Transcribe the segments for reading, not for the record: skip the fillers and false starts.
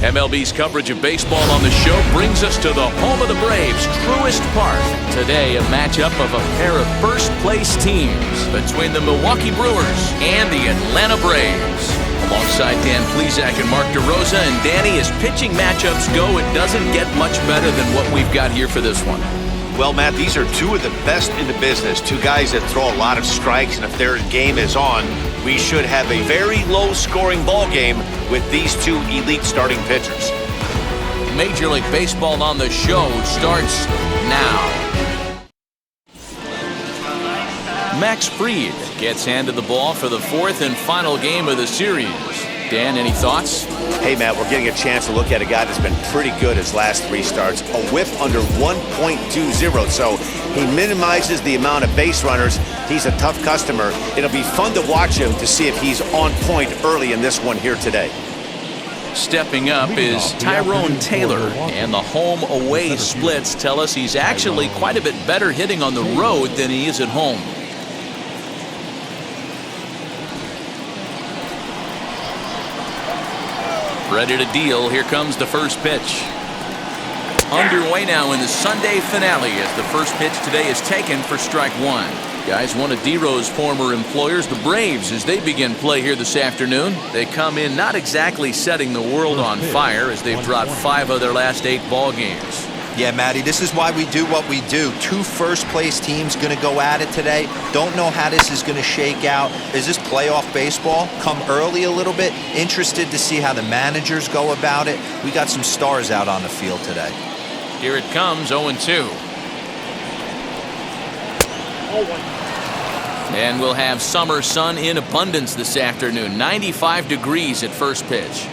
MLB's coverage of baseball on the show brings us to the home of the Braves, Truist Park. Today, a matchup of a pair of first-place teams between the Milwaukee Brewers and the Atlanta Braves. Alongside Dan Plesac and Mark DeRosa, and Danny, as pitching matchups go, it doesn't get much better than what we've got here for this one. Well, Matt, these are two of the best in the business. Two guys that throw a lot of strikes, and if their game is on, we should have a very low-scoring ball game with these two elite starting pitchers. Major League Baseball on the show starts now. Max Fried gets handed the ball for the fourth and final game of the series. Dan, any thoughts? Hey, Matt, we're getting a chance to look at a guy that's been pretty good his last three starts. A whip under 1.20, so he minimizes the amount of base runners. He's a tough customer. It'll be fun to watch him to see if he's on point early in this one here today. Stepping up is Tyrone Taylor, and the home-away splits tell us he's actually quite a bit better hitting on the road than he is at home. Ready to deal. Here comes the first pitch. Underway now in the Sunday finale as the first pitch today is taken for strike one. Guys, one of DeRosa's former employers, the Braves, as they begin play here this afternoon. They come in not exactly setting the world on fire as they've dropped 5 of their last 8 ball games. Yeah, Matty, this is why we do what we do. Two first-place teams going to go at it today. Don't know how this is going to shake out. Is this playoff baseball? Come early a little bit. Interested to see how the managers go about it. We got some stars out on the field today. Here it comes, 0-2. And we'll have summer sun in abundance this afternoon. 95 degrees at first pitch.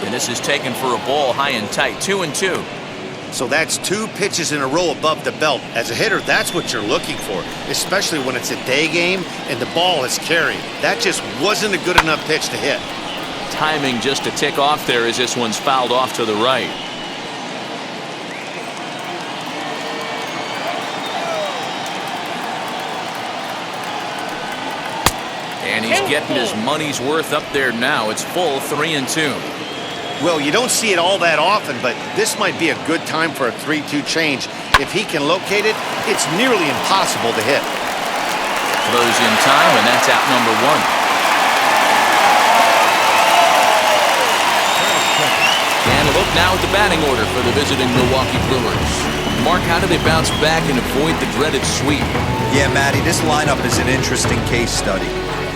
And this is taken for a ball high and tight, 2-2. So that's 2 pitches in a row above the belt. As a hitter, that's what you're looking for, especially when it's a day game and the ball is carried. That just wasn't a good enough pitch to hit. Timing just to tick off there as this one's fouled off to the right. And he's getting his money's worth up there now. It's full, 3-2. Well, you don't see it all that often, but this might be a good time for a 3-2 change. If he can locate it, it's nearly impossible to hit. Throws in time, and that's out number 1. And a look now at the batting order for the visiting Milwaukee Brewers. Mark, how do they bounce back and avoid the dreaded sweep? Yeah, Matty, this lineup is an interesting case study.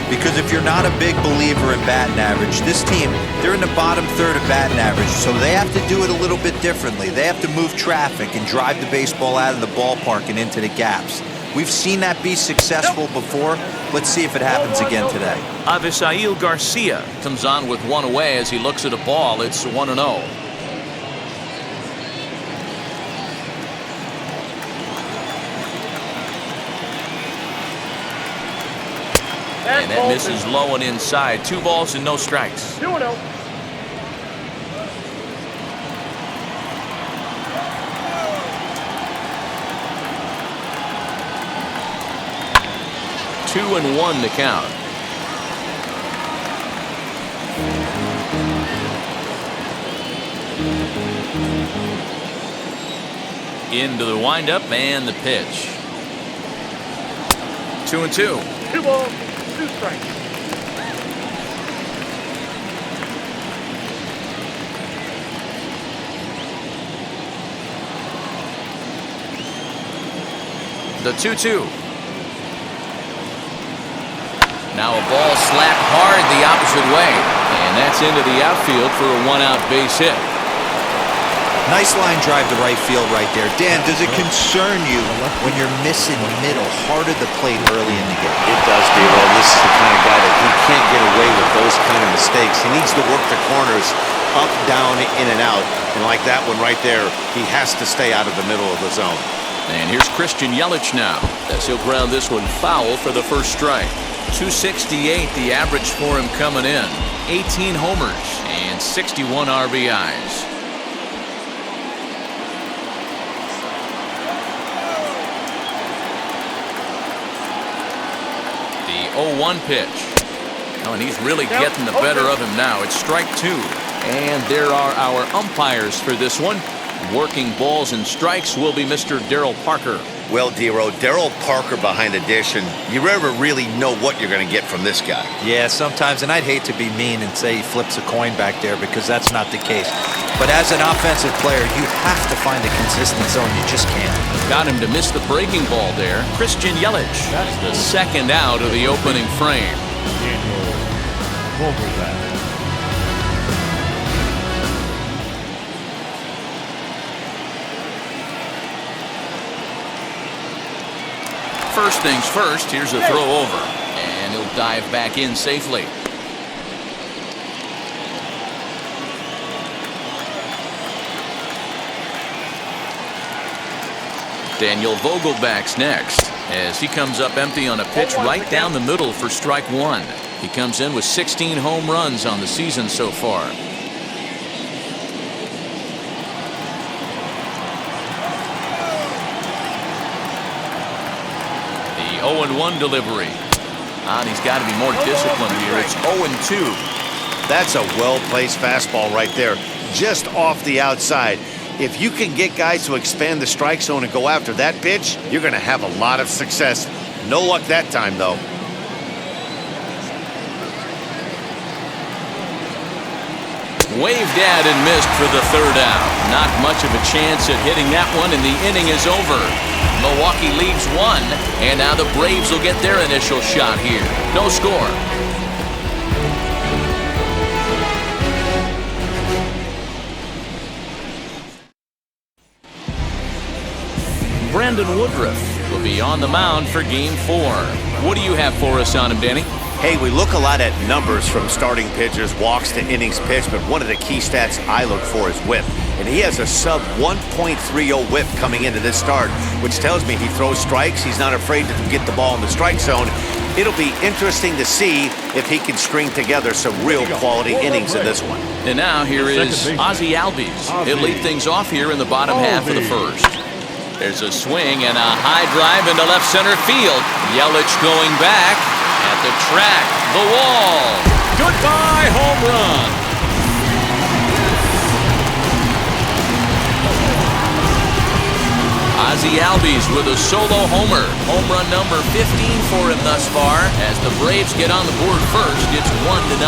Because if you're not a big believer in batting average, this team, they're in the bottom third of batting average, so they have to do it a little bit differently. They have to move traffic and drive the baseball out of the ballpark and into the gaps. We've seen that be successful before. Let's see if it happens again today. Avisail Garcia comes on with 1 away as he looks at a ball. It's 1-0. And that misses low and inside. 2 balls and no strikes. 2-0. Two and 1 to count. Into the windup and the pitch. 2-2. 2 balls. 2 strikes. The 2-2. Now a ball slapped hard the opposite way. And that's into the outfield for a 1-out base hit. Nice line drive to right field right there. Dan, does it concern you when you're missing middle hard at the plate early in the game? It does, Diego. This is the kind of guy that he can't get away with those kind of mistakes. He needs to work the corners up, down, in and out. And like that one right there, he has to stay out of the middle of the zone. And here's Christian Yelich now as he'll ground this one foul for the first strike. 268 the average for him coming in. 18 homers and 61 RBIs. 0-1 pitch. Oh, and he's really getting the better of him now. It's strike 2. And there are our umpires for this one. Working balls and strikes will be Mr. Darryl Parker. Well, D-Row, Darryl Parker behind the dish, and you never really know what you're going to get from this guy. Yeah, sometimes, and I'd hate to be mean and say he flips a coin back there because that's not the case. But as an offensive player, you have to find a consistent zone. You just can't. Got him to miss the breaking ball there. Christian Yelich. That's the second out of the opening frame. First things first, here's a throw over. And he'll dive back in safely. Daniel Vogelback's next as he comes up empty on a pitch right down the middle for strike 1. He comes in with 16 home runs on the season so far. The 0-1 delivery. And he's got to be more disciplined here. It's 0-2. That's a well-placed fastball right there, just off the outside. If you can get guys to expand the strike zone and go after that pitch, you're going to have a lot of success. No luck that time, though. Waved at and missed for the third out. Not much of a chance at hitting that one, and the inning is over. Milwaukee leads 1, and now the Braves will get their initial shot here. No score. Brandon Woodruff will be on the mound for Game 4. What do you have for us on him, Danny? Hey, we look a lot at numbers from starting pitchers, walks to innings pitched, but one of the key stats I look for is whip. And he has a sub 1.30 whip coming into this start, which tells me he throws strikes. He's not afraid to get the ball in the strike zone. It'll be interesting to see if he can string together some real quality innings in this one. And now here is Ozzie Albies. He'll lead things off here in the bottom half of the first. There's a swing and a high drive into left center field. Yelich going back at the track, the wall. Goodbye, home run. Ozzie Albies with a solo homer. Home run number 15 for him thus far. As the Braves get on the board first, it's 1-0.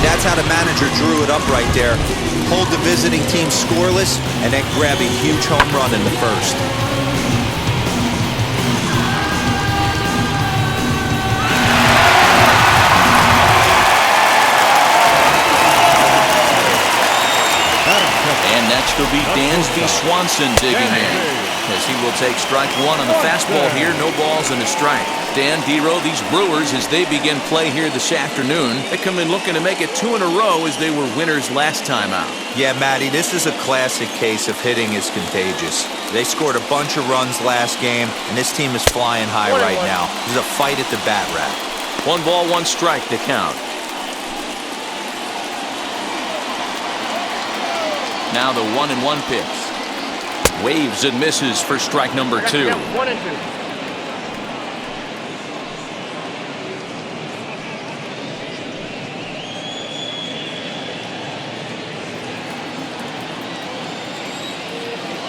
That's how the manager drew it up right there. Hold the visiting team scoreless and then grab a huge home run in the first. And next will be Dansby Swanson digging in, as he will take strike 1 on the fastball here. No balls and a strike. Dan, D-Row, these Brewers, as they begin play here this afternoon, they come in looking to make it 2 in a row as they were winners last time out. Yeah, Matty, this is a classic case of hitting is contagious. They scored a bunch of runs last game, and this team is flying high right now. This is a fight at the bat rack. 1 ball, 1 strike to count. Now the 1-1 pitch. Waves and misses for strike number 2. 1-2.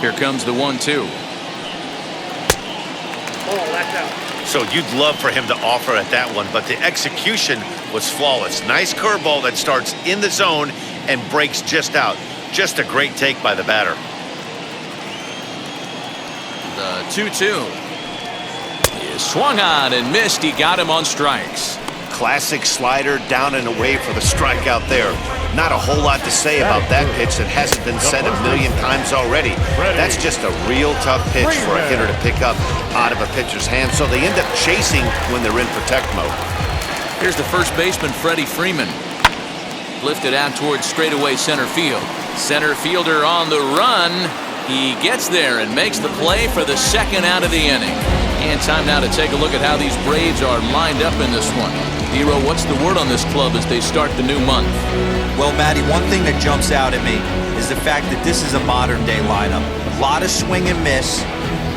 Here comes the 1-2. Oh, that's out. So you'd love for him to offer at that one, but the execution was flawless. Nice curveball that starts in the zone and breaks just out. Just a great take by the batter. The 2-2 is swung on and missed. He got him on strikes. Classic slider down and away for the strikeout there. Not a whole lot to say about that pitch that hasn't been said a million times already. That's just a real tough pitch for a hitter to pick up out of a pitcher's hand, so they end up chasing when they're in protect mode. Here's the first baseman, Freddie Freeman. Lifted out towards straightaway center field. Center fielder on the run. He gets there and makes the play for the second out of the inning. And time now to take a look at how these Braves are lined up in this one. Hero, what's the word on this club as they start the new month? Well, Matty, one thing that jumps out at me is the fact that this is a modern-day lineup. A lot of swing and miss,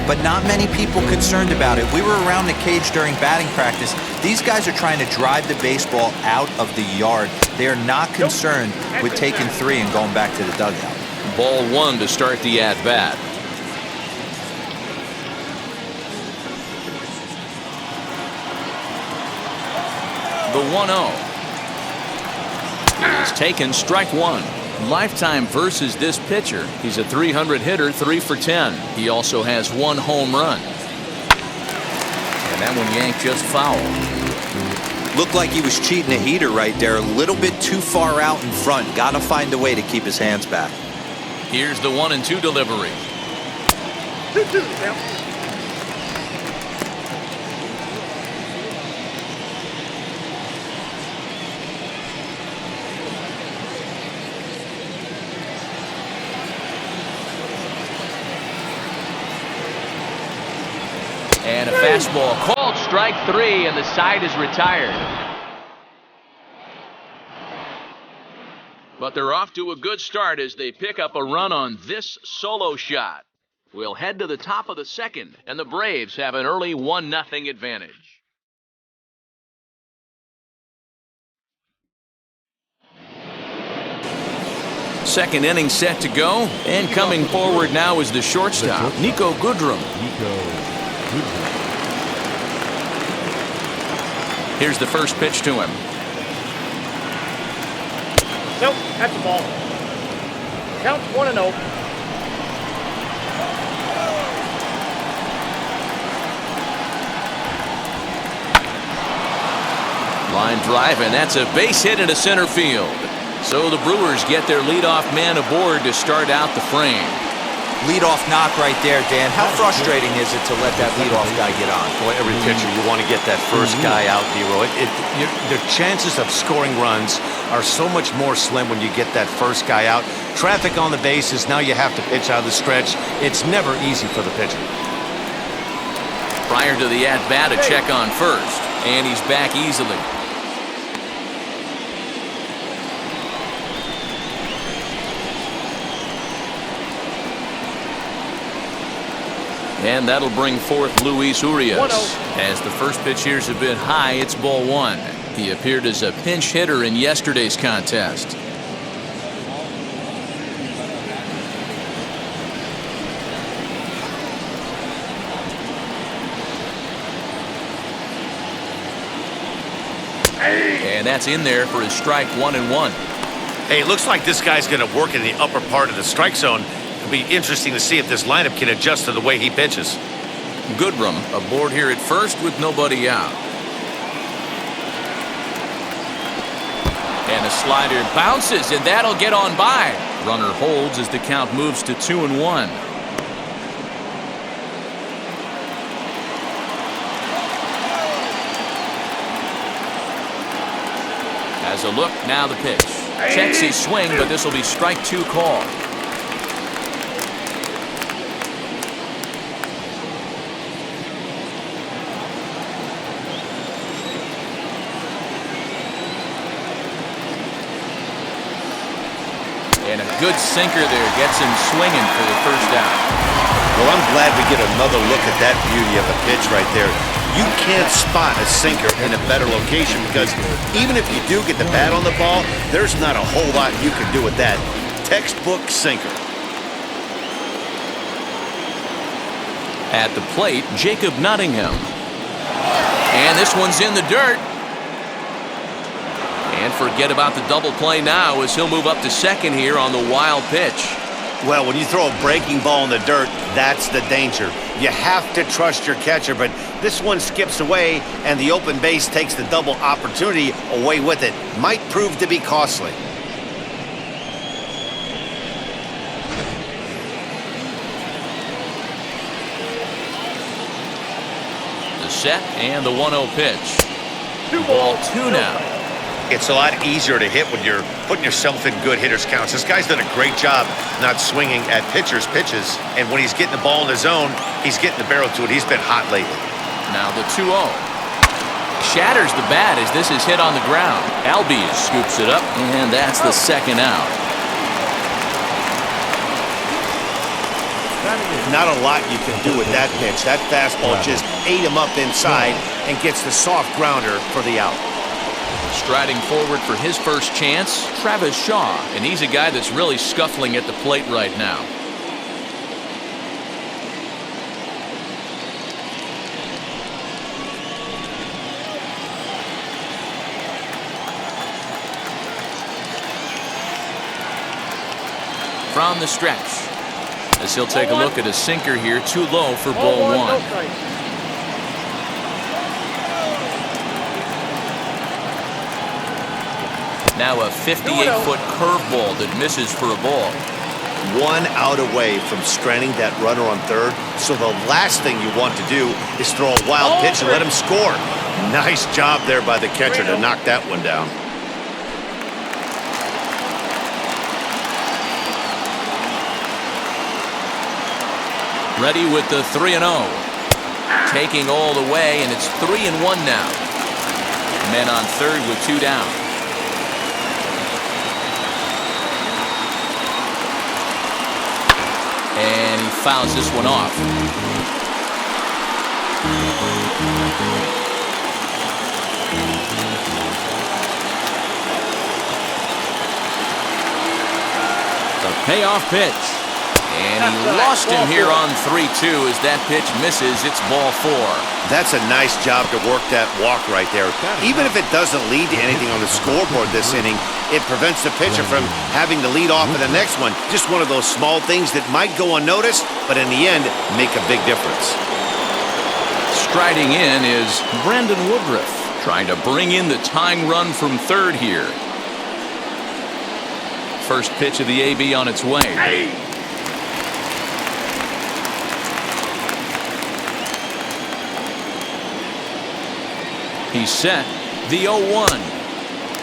but not many people concerned about it. We were around the cage during batting practice. These guys are trying to drive the baseball out of the yard. They are not concerned with taking 3 and going back to the dugout. Ball 1 to start the at-bat. The 1-0 is taken, strike 1. Lifetime versus this pitcher. He's a .300 hitter, 3 for 10. He also has 1 home run. And that one yanked just foul. Looked like he was cheating a heater right there. A little bit too far out in front. Got to find a way to keep his hands back. Here's the 1-2 delivery. 2-2. And a fastball called strike 3, and the side is retired. But they're off to a good start as they pick up a run on this solo shot. We'll head to the top of the second, and the Braves have an early 1-0 advantage. Second inning set to go, and coming forward now is the shortstop, Niko Goodrum. Here's the first pitch to him. Nope, that's a ball. Counts 1-0. Line drive, and that's a base hit into center field. So the Brewers get their leadoff man aboard to start out the frame. Leadoff knock right there, Dan. How frustrating is it to let that leadoff guy get on? Boy, every pitcher, you want to get that first guy out, Dero. The chances of scoring runs are so much more slim when you get that first guy out. Traffic on the bases, now you have to pitch out of the stretch. It's never easy for the pitcher. Prior to the at-bat, a check on first, and he's back easily. And that'll bring forth Luis Urias. 1-0. As the first pitch here's a bit high, it's ball 1. He appeared as a pinch hitter in yesterday's contest. And that's in there for his strike 1-1. Hey, it looks like this guy's going to work in the upper part of the strike zone. It'll be interesting to see if this lineup can adjust to the way he pitches. Goodrum aboard here at first with nobody out. And a slider bounces, and that'll get on by. Runner holds as the count moves to 2-1. Has a look, now the pitch. Checks his swing, but this will be strike 2 call. And a good sinker there gets him swinging for the first out. Well, I'm glad we get another look at that beauty of a pitch right there. You can't spot a sinker in a better location because even if you do get the bat on the ball, there's not a whole lot you can do with that. Textbook sinker. At the plate, Jacob Nottingham. And this one's in the dirt. And forget about the double play now as he'll move up to second here on the wild pitch. Well, when you throw a breaking ball in the dirt, that's the danger. You have to trust your catcher, but this one skips away, and the open base takes the double opportunity away with it. Might prove to be costly. The set and the 1-0 pitch. Ball 2 now. It's a lot easier to hit when you're putting yourself in good hitter's counts. This guy's done a great job not swinging at pitchers' pitches. And when he's getting the ball in the zone, he's getting the barrel to it. He's been hot lately. Now the 2-0. Shatters the bat as this is hit on the ground. Albies scoops it up, and that's the second out. Not a lot you can do with that pitch. That fastball just ate him up inside and gets the soft grounder for the out. Striding forward for his first chance, Travis Shaw, and he's a guy that's really scuffling at the plate right now. From the stretch, as he'll take a look at a sinker here, too low for ball one. Now a 58-foot curveball that misses for a ball. 1 out away from stranding that runner on third, so the last thing you want to do is throw a wild pitch and let him score. Nice job there by the catcher to knock that one down. Ready with the 3-0. Taking all the way, and it's 3-1 now. Men on third with 2 down. And he fouls this one off. The payoff pitch. And he lost him here on 3-2 as that pitch misses. It's ball 4. That's a nice job to work that walk right there. Even if it doesn't lead to anything on the scoreboard this inning, it prevents the pitcher from having to lead off in the next one. Just one of those small things that might go unnoticed, but in the end, make a big difference. Striding in is Brandon Woodruff, trying to bring in the tying run from third here. First pitch of the AB on its way. He's set. The 0-1.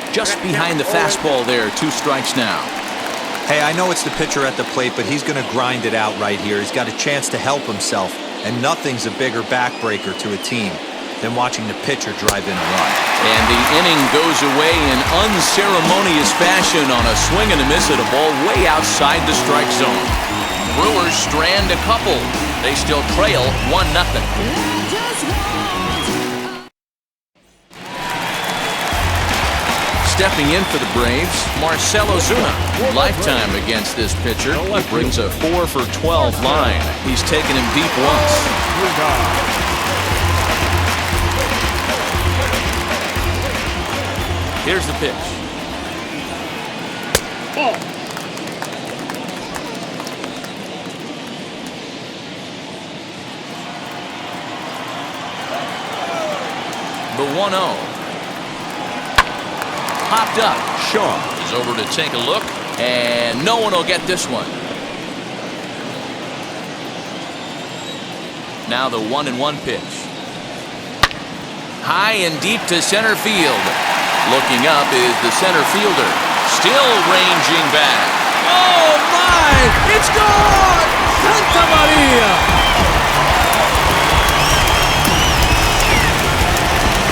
Just behind the fastball there. 2 strikes now. Hey, I know it's the pitcher at the plate, but he's going to grind it out right here. He's got a chance to help himself, and nothing's a bigger backbreaker to a team than watching the pitcher drive in a run. And the inning goes away in unceremonious fashion on a swing and a miss at a ball way outside the strike zone. Brewers strand a couple. They still trail 1-0. Stepping in for the Braves, Marcell Ozuna. Lifetime against this pitcher. He brings a 4 for 12 line. He's taken him deep once. Here's the pitch. Ball. The 1-0. Popped up. Shaw is over to take a look, and no one will get this one. Now the 1-1 pitch. High and deep to center field. Looking up is the center fielder. Still ranging back. Oh my! It's gone! Santa Maria!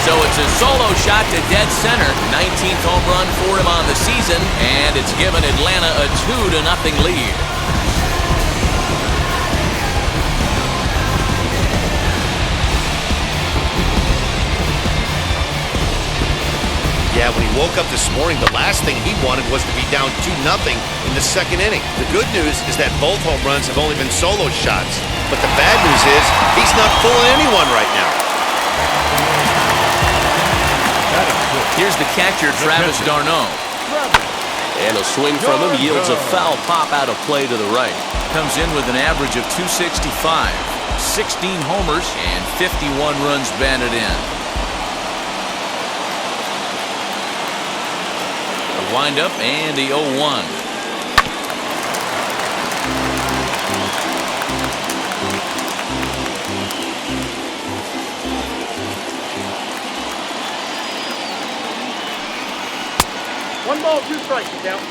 So it's a solo shot to dead center. 19th home run for him on the season, and it's given Atlanta a 2-0 lead. Yeah, when he woke up this morning, the last thing he wanted was to be down 2-0 in the second inning. The good news is that both home runs have only been solo shots. But the bad news is he's not fooling anyone right now. Here's the catcher, Travis d'Arnaud. And a swing from him yields a foul pop out of play to the right. Comes in with an average of 265, 16 homers, and 51 runs batted in. A windup and the 0-1. One ball, 2 strikes, count.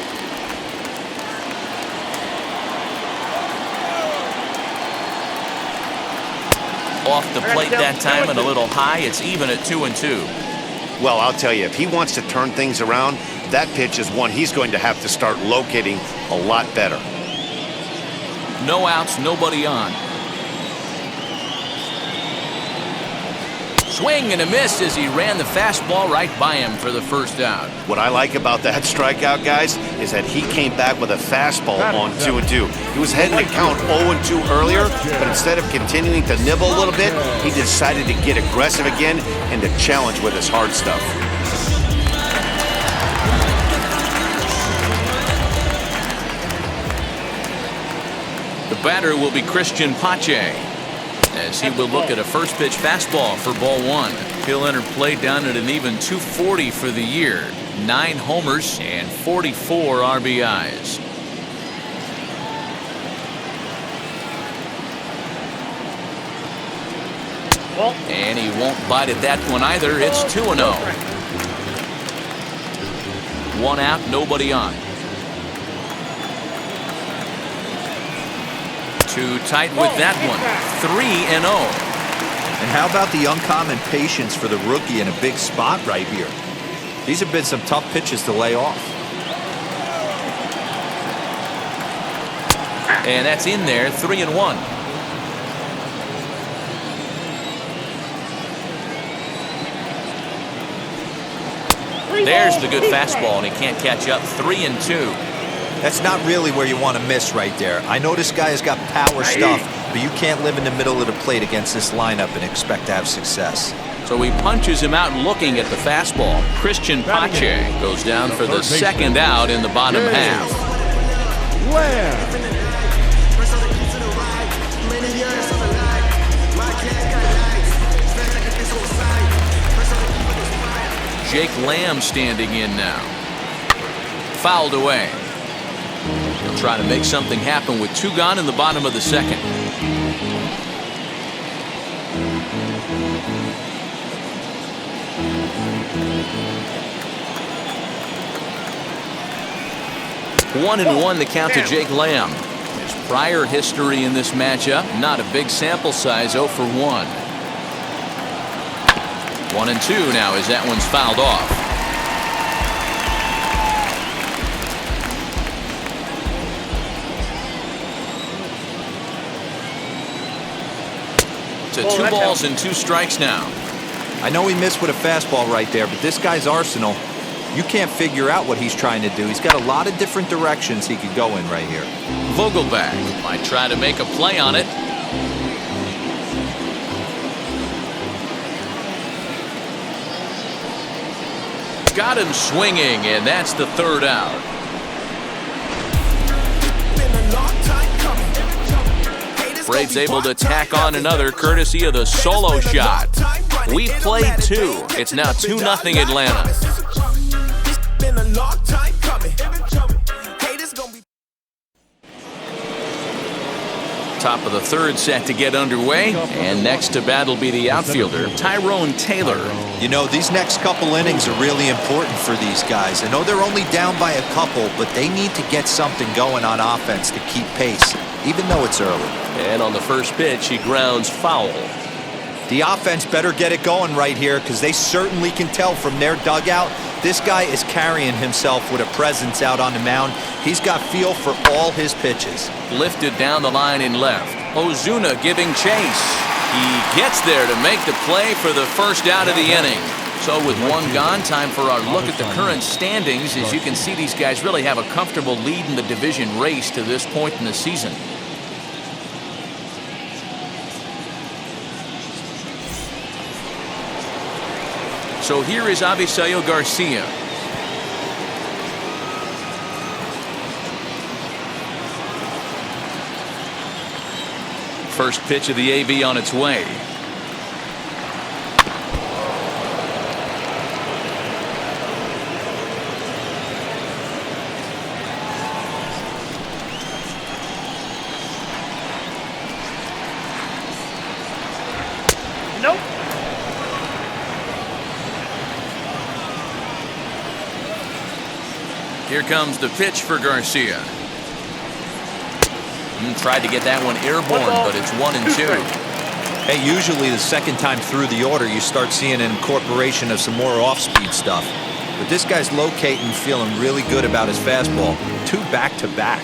Off the plate that time and a little high. It's even at 2-2. Well, I'll tell you, if he wants to turn things around, that pitch is one he's going to have to start locating a lot better. No outs, nobody on. Swing and a miss as he ran the fastball right by him for the first out. What I like about that strikeout, guys, is that he came back with a fastball on 2-2. He was heading to count 0-2 earlier, but instead of continuing to nibble a little bit, he decided to get aggressive again and to challenge with his hard stuff. The batter will be Cristian Pache, as he will look at a first pitch fastball for ball one. He'll enter play down at an even 240 for the year. 9 homers and 44 RBIs. And he won't bite at that one either. It's 2-0. 1 out, nobody on. Too tight with that one. 3-0. And how about the uncommon patience for the rookie in a big spot right here? These have been some tough pitches to lay off. And that's in there, 3-1. There's the good fastball, and he can't catch up. 3-2. That's not really where you want to miss right there. I know this guy has got power stuff, but you can't live in the middle of the plate against this lineup and expect to have success. So he punches him out looking at the fastball. Cristian Pache goes down for the second out in the bottom half. Jake Lamb standing in now. Fouled away. He'll try to make something happen with 2 gone in the bottom of the second. One and one the count to Jake Lamb. His prior history in this matchup, not a big sample size, 0 for 1. 1-2 now as that one's fouled off. To 2 balls and 2 strikes now. I know he missed with a fastball right there, but this guy's arsenal, you can't figure out what he's trying to do. He's got a lot of different directions he could go in right here. Vogelbach might try to make a play on it. Got him swinging, and that's the 3rd out. Braves able to tack on another courtesy of the solo shot. We've played 2. It's now 2-0 Atlanta. Top of the 3rd set to get underway, and next to bat will be the outfielder, Tyrone Taylor. You know, these next couple innings are really important for these guys. I know they're only down by a couple, but they need to get something going on offense to keep pace, even though it's early. And on the first pitch, he grounds foul. The offense better get it going right here, because they certainly can tell from their dugout this guy is carrying himself with a presence out on the mound. He's got feel for all his pitches. Lifted down the line in left. Ozuna giving chase. He gets there to make the play for the first out of the inning. So with 1 gone, time for our look at the current standings. As you can see, these guys really have a comfortable lead in the division race to this point in the season. So here is Avisaíl Garcia. First pitch of the AV on its way. Nope. Here comes the pitch for Garcia. Tried to get that one airborne, but it's 1-2. Hey, usually the second time through the order, you start seeing an incorporation of some more off-speed stuff. But this guy's locating, feeling really good about his fastball. 2 back-to-back.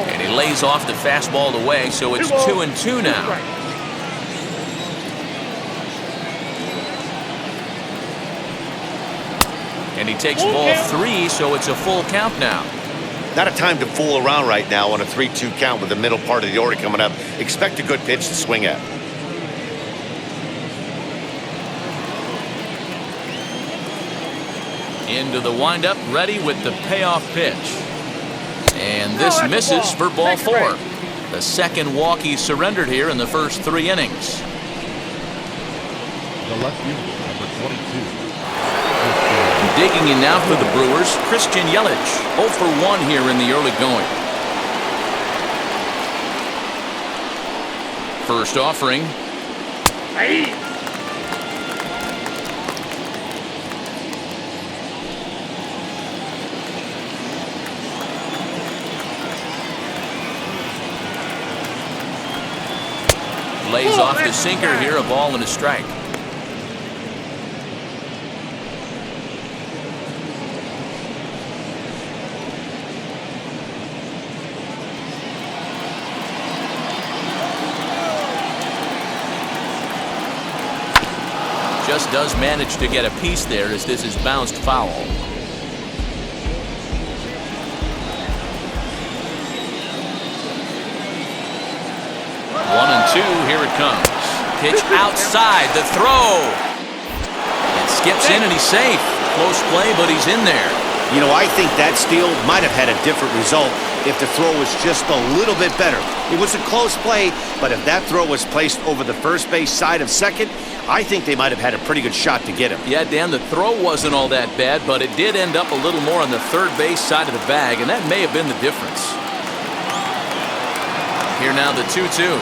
And he lays off the fastball away, so it's 2-2 now. And he takes ball 3, so it's a full count now. Not a time to fool around right now on a 3-2 count with the middle part of the order coming up. Expect a good pitch to swing at. Into the windup, ready with the payoff pitch. And this misses for ball 4. The second walk he surrendered here in the first 3 innings. The left fielder, number 22. Digging in now for the Brewers, Christian Yelich. 0 for 1 here in the early going. First offering. Lays off the sinker here, a ball and a strike. Just does manage to get a piece there as this is bounced foul. 1-2, here it comes. Pitch outside, the throw. It skips in and he's safe. Close play, but he's in there. You know, I think that steal might have had a different result if the throw was just a little bit better. It was a close play, but if that throw was placed over the first base side of second, I think they might have had a pretty good shot to get him. Yeah, Dan, the throw wasn't all that bad, but it did end up a little more on the third base side of the bag, and that may have been the difference. Here now the 2-2.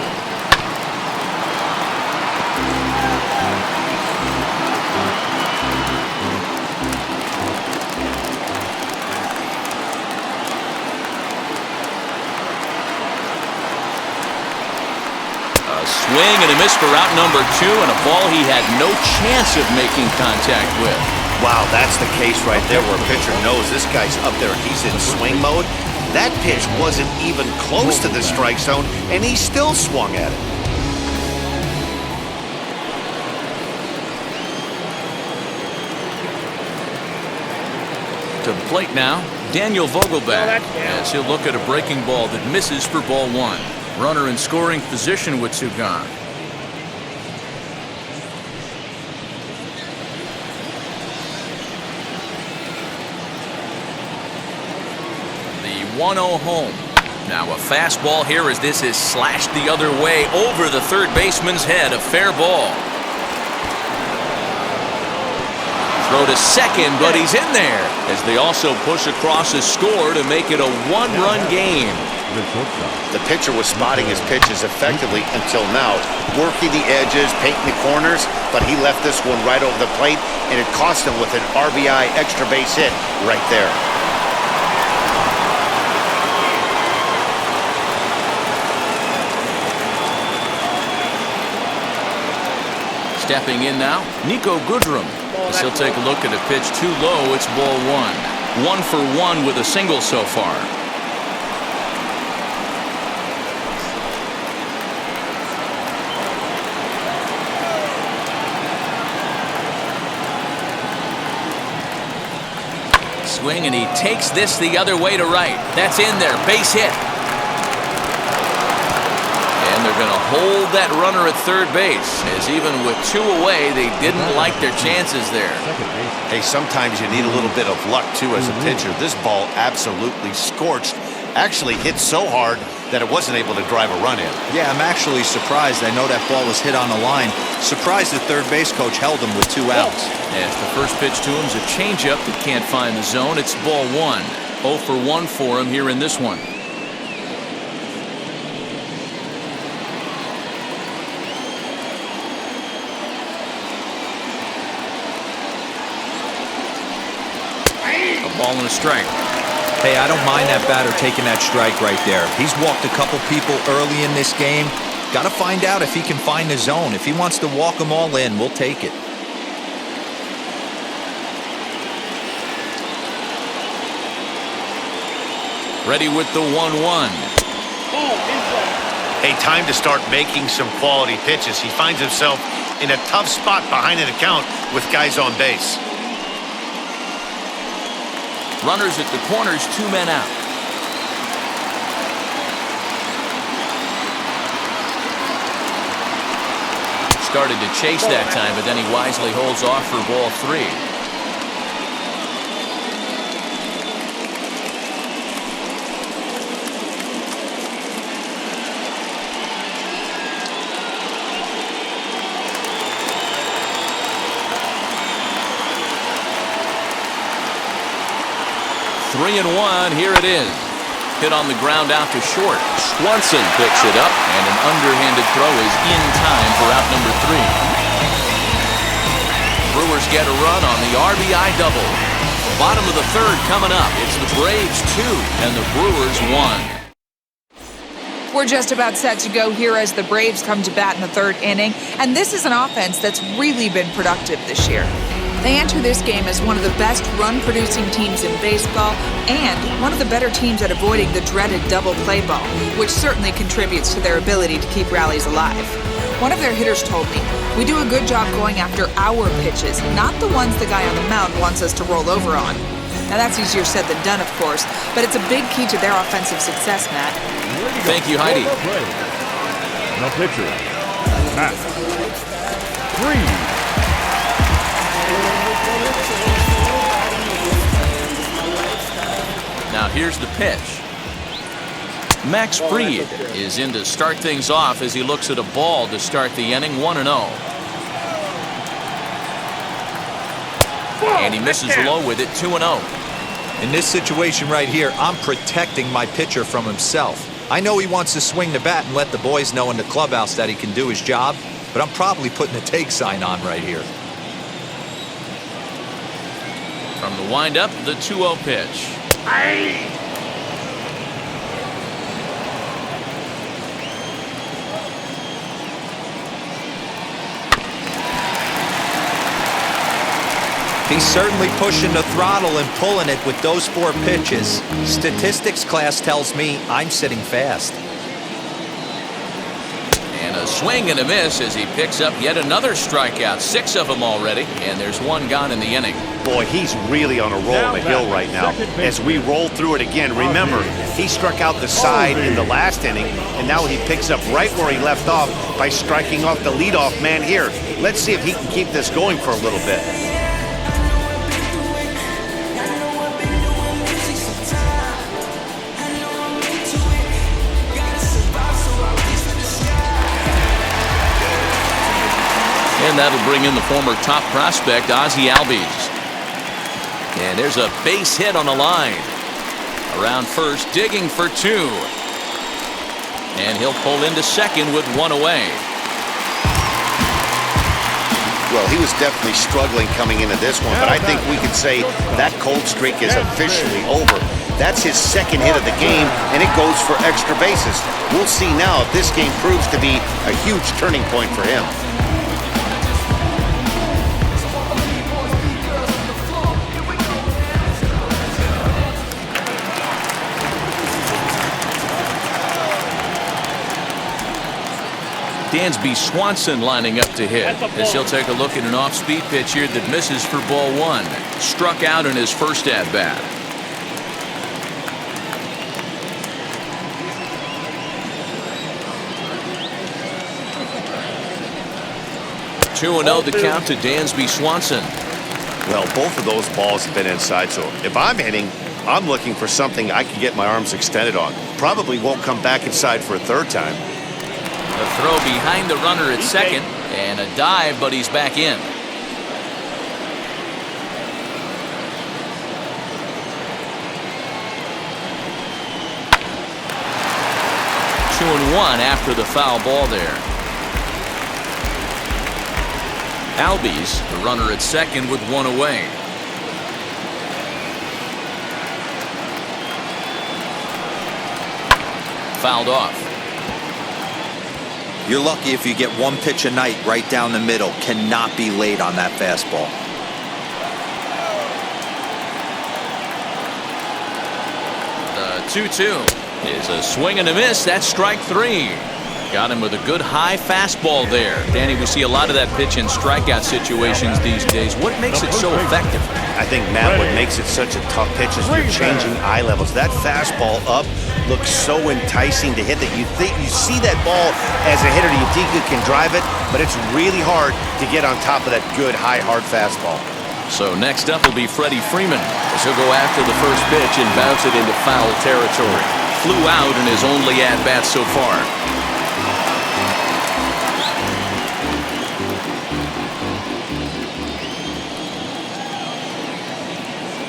Swing and a miss for out number 2, and a ball he had no chance of making contact with. Wow, that's the case right there where a pitcher knows this guy's up there. He's in swing mode. That pitch wasn't even close to the strike zone, and he still swung at it. To the plate now, Daniel Vogelbach, as he'll look at a breaking ball that misses for ball 1. Runner in scoring position with 2 gone. The 1-0 home. Now a fastball here as this is slashed the other way over the third baseman's head. A fair ball. Throw to second, but he's in there as they also push across a score to make it a 1-run game. The pitcher was spotting his pitches effectively until now, working the edges, painting the corners, but he left this one right over the plate, and it cost him with an RBI extra base hit right there. Stepping in now, Nico Goodrum. As he'll take a look at a pitch too low, it's ball 1. 1 for 1 with a single so far. Swing, and he takes this the other way to right. That's in there, base hit. And they're going to hold that runner at third base, as even with 2 away, they didn't like their chances there. Hey, sometimes you need a little bit of luck, too, as a pitcher. This ball absolutely scorched. Actually hit so hard that it wasn't able to drive a run in. Yeah, I'm actually surprised. I know that ball was hit on the line. Surprised the third base coach held him with 2 outs. As the first pitch to him is a changeup that can't find the zone. It's ball 1. 0 for 1 for him here in this one. A Ball and a strike. Hey, I don't mind that batter taking that strike right there. He's walked a couple people early in this game. Got to find out if he can find the zone. If he wants to walk them all in, we'll take it. Ready with the 1-1. Hey, time to start making some quality pitches. He finds himself in a tough spot behind an account with guys on base. Runners at the corners, 2 men out. Started to chase that time, but then he wisely holds off for ball 3. Three and 1, here it is. Hit on the ground out to short. Swanson picks it up, and an underhanded throw is in time for out number 3. Brewers get a run on the RBI double. Bottom of the third coming up. It's the Braves 2 and the Brewers 1. We're just about set to go here as the Braves come to bat in the 3rd inning, and this is an offense that's really been productive this year. They enter this game as one of the best run-producing teams in baseball and one of the better teams at avoiding the dreaded double play ball, which certainly contributes to their ability to keep rallies alive. One of their hitters told me, "We do a good job going after our pitches, not the ones the guy on the mound wants us to roll over on." Now that's easier said than done, of course, but it's a big key to their offensive success, Matt. Thank you, Heidi. No pitcher. Matt. 3. Now here's the pitch. Max Fried is in to start things off as he looks at a ball to start the inning, 1-0. And he misses low with it, 2-0. In this situation right here, I'm protecting my pitcher from himself. I know he wants to swing the bat and let the boys know in the clubhouse that he can do his job, but I'm probably putting a take sign on right here. From the windup, the 2-0 pitch. He's certainly pushing the throttle and pulling it with those 4 pitches. Statistics class tells me I'm sitting fast. And a swing and a miss as he picks up yet another strikeout. 6 of them already, and there's 1 gone in the inning. Boy, he's really on a roll on the hill right now. As we roll through it again, remember, he struck out the side in the last inning, and now he picks up right where he left off by striking off the leadoff man here. Let's see if he can keep this going for a little bit. And that'll bring in the former top prospect, Ozzie Albies. And there's a base hit on the line. Around first, digging for 2. And he'll pull into second with 1 away. Well, he was definitely struggling coming into this one, but I think we could say that cold streak is officially over. That's his 2nd hit of the game, and it goes for extra bases. We'll see now if this game proves to be a huge turning point for him. Dansby Swanson lining up to hit as he'll take a look at an off-speed pitch here that misses for ball 1. Struck out in his first at-bat. Two 2-0 the count to Dansby Swanson. Well, both of those balls have been inside, so if I'm hitting, I'm looking for something I can get my arms extended on. Probably won't come back inside for a 3rd time. A throw behind the runner at second, and a dive, but he's back in. 2-1 after the foul ball there. Albies, the runner at second with 1 away. fouled off. You're lucky if you get one pitch a night right down the middle. Cannot be late on that fastball. The 2-2 is a swing and a miss. That's strike 3. Got him with a good high fastball there. Danny, we see a lot of that pitch in strikeout situations these days. What makes it so effective? I think, Matt, what makes it such a tough pitch is you're changing eye levels. That fastball up looks so enticing to hit that you see that ball as a hitter, you think you can drive it, but it's really hard to get on top of that good, high, hard fastball. So next up will be Freddie Freeman, as he'll go after the first pitch and bounce it into foul territory. Flew out in his only at-bat so far.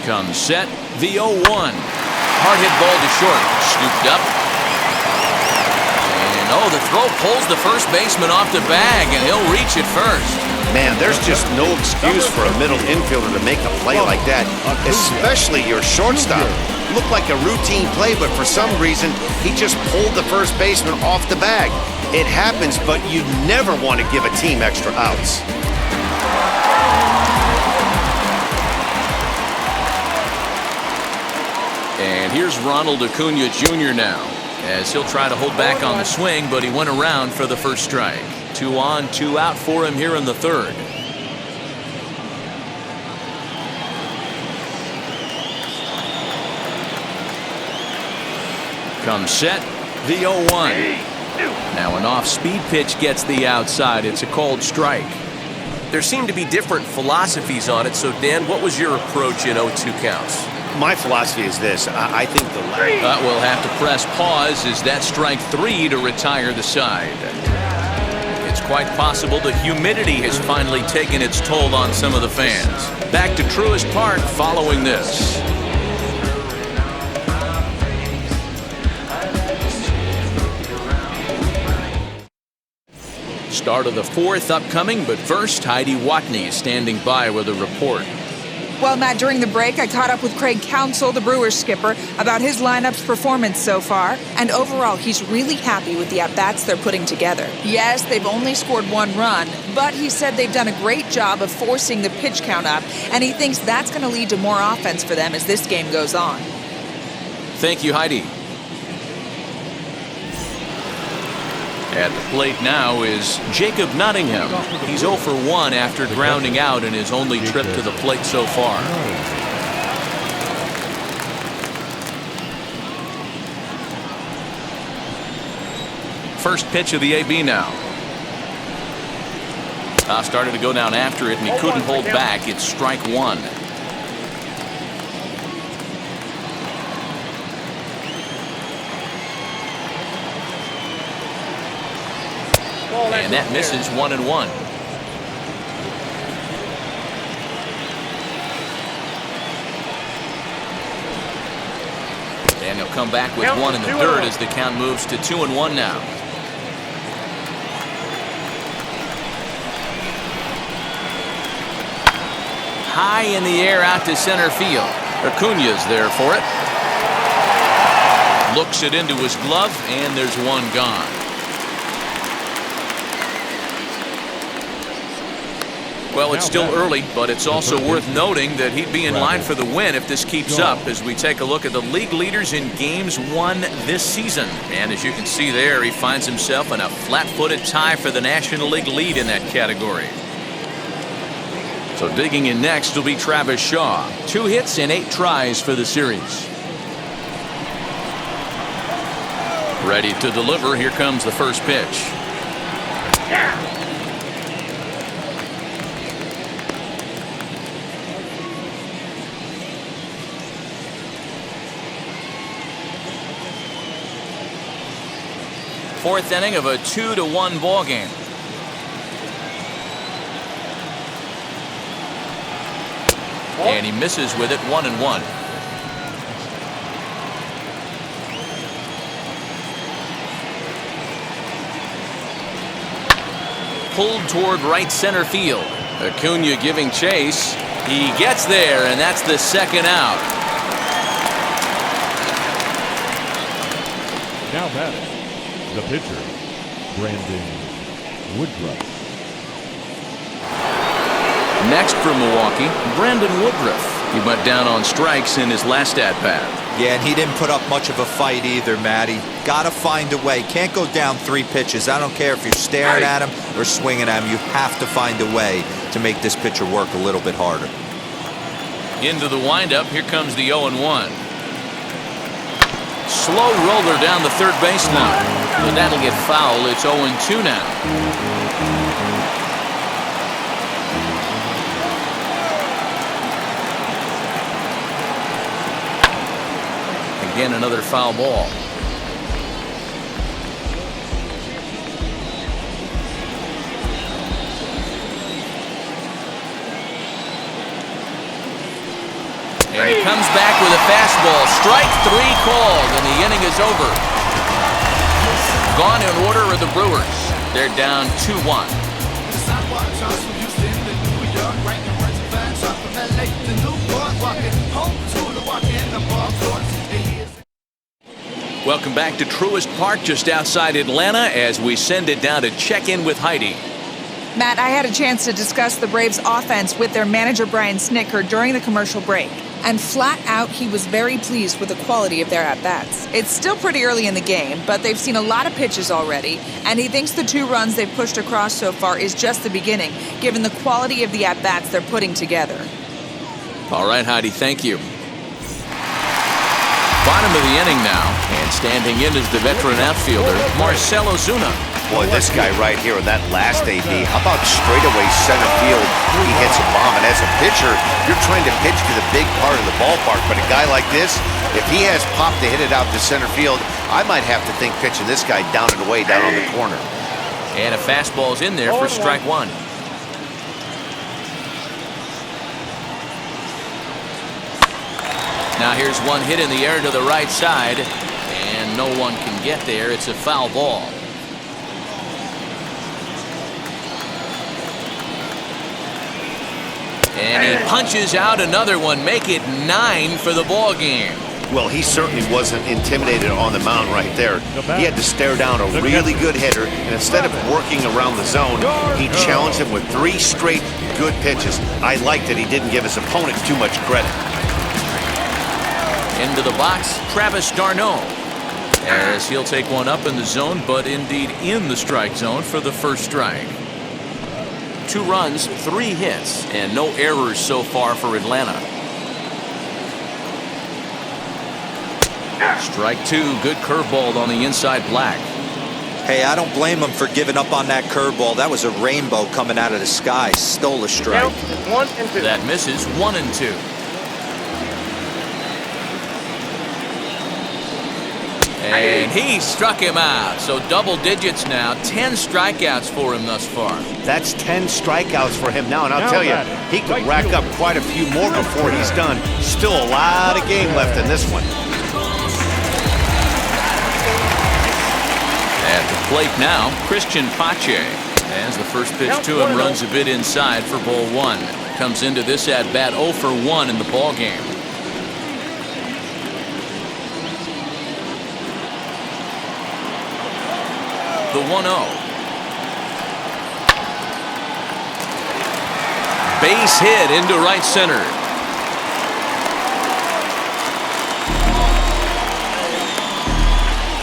Comes set, the 0-1. Hard hit ball to short, scooped up. And the throw pulls the first baseman off the bag, and he'll reach it first. Man, there's just no excuse for a middle infielder to make a play like that, especially your shortstop. Looked like a routine play, but for some reason, he just pulled the first baseman off the bag. It happens, but you never want to give a team extra outs. And here's Ronald Acuna Jr. now, as he'll try to hold back on the swing, but he went around for the first strike. 2 on, 2 out for him here in the third. Comes set, the 0-1. Now an off-speed pitch gets the outside. It's a called strike. There seem to be different philosophies on it, so Dan, what was your approach in 0-2 counts? My philosophy is this. I think the we'll have to press pause. Is that strike 3 to retire the side? It's quite possible the humidity has finally taken its toll on some of the fans. Back to Truist Park following this. Start of the fourth upcoming, but first, Heidi Watney is standing by with a report. Well, Matt, during the break, I caught up with Craig Counsell, the Brewers skipper, about his lineup's performance so far. And overall, he's really happy with the at-bats they're putting together. Yes, they've only scored 1 run, but he said they've done a great job of forcing the pitch count up, and he thinks that's going to lead to more offense for them as this game goes on. Thank you, Heidi. At the plate now is Jacob Nottingham. He's 0 for 1 after grounding out in his only trip to the plate so far. First pitch of the AB now. Started to go down after it, and he couldn't hold back. It's strike 1. And that misses 1-1. And he'll come back with 1 in the third as the count moves to 2-1 now. High in the air out to center field. Acuna's there for it. Looks it into his glove, and there's 1 gone. Well, it's still early, but it's also worth noting that he'd be in line for the win if this keeps up as we take a look at the league leaders in games won this season. And as you can see there, he finds himself in a flat-footed tie for the National League lead in that category. So digging in next will be Travis Shaw. 2 hits and 8 tries for the series. Ready to deliver. Here comes the first pitch. Fourth inning of a 2-1 ball game. And he misses with it, 1-1. Pulled toward right center field. Acuna giving chase. He gets there, and that's the second out. Now batting, the pitcher, Brandon Woodruff. Next for Milwaukee, Brandon Woodruff. He went down on strikes in his last at-bat. Yeah, and he didn't put up much of a fight either, Matty. Gotta find a way. Can't go down 3 pitches. I don't care if you're staring at him or swinging at him. You have to find a way to make this pitcher work a little bit harder. Into the windup, here comes the 0-1. Slow roller down the third baseline, but that'll get foul. It's 0-2 now. Again, another foul ball. And he comes back with a fastball. Strike 3 called, and the inning is over. Gone in order are the Brewers. They're down 2-1. Welcome back to Truist Park, just outside Atlanta, as we send it down to check in with Heidi. Matt, I had a chance to discuss the Braves' offense with their manager Brian Snitker during the commercial break. And flat out, he was very pleased with the quality of their at-bats. It's still pretty early in the game, but they've seen a lot of pitches already, and he thinks the 2 runs they've pushed across so far is just the beginning, given the quality of the at-bats they're putting together. All right, Heidi, thank you. Bottom of the inning now, and standing in is the veteran outfielder, Marcell Ozuna. Boy, this guy right here in that last AB, how about straightaway center field? He hits a bomb, and as a pitcher, you're trying to pitch to the big part of the ballpark, but a guy like this, if he has pop to hit it out to center field, I might have to think pitching this guy down and away down on the corner. And a fastball's in there for strike 1. Now here's one hit in the air to the right side, and no one can get there. It's a foul ball. And he punches out another one, make it 9 for the ball game. Well, he certainly wasn't intimidated on the mound right there. He had to stare down a really good hitter, and instead of working around the zone, he challenged him with 3 straight good pitches. I like that he didn't give his opponent too much credit. Into the box, Travis d'Arnaud, as he'll take one up in the zone, but indeed in the strike zone for the first strike. 2 runs, 3 hits, and no errors so far for Atlanta. Strike 2, good curveball on the inside black. Hey, I don't blame him for giving up on that curveball. That was a rainbow coming out of the sky. Stole a strike. 1-2. That misses. 1-2. And he struck him out. So double digits now. 10 strikeouts for him thus far. That's 10 strikeouts for him now, and I'll tell you, he could rack up quite a few more before he's done. Still a lot of game left in this one. At the plate now, Christian Pache. As the first pitch to him runs a bit inside for ball 1. Comes into this at-bat 0 for 1 in the ball game. The 1-0. Base hit into right center.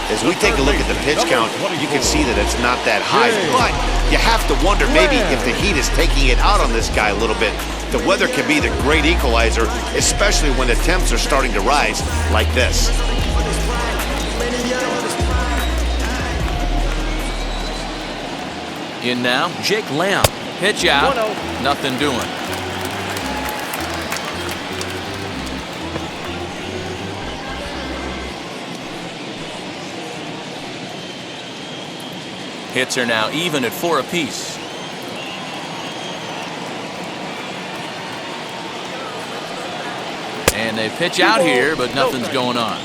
As we take a look at the pitch count, you can see that it's not that high, but you have to wonder maybe if the heat is taking it out on this guy a little bit. The weather can be the great equalizer, especially when the temps are starting to rise like this. In now, Jake Lamb. Pitch out. 1-0. Nothing doing. Hits are now even at 4 apiece. And they pitch out here, but nothing's going on.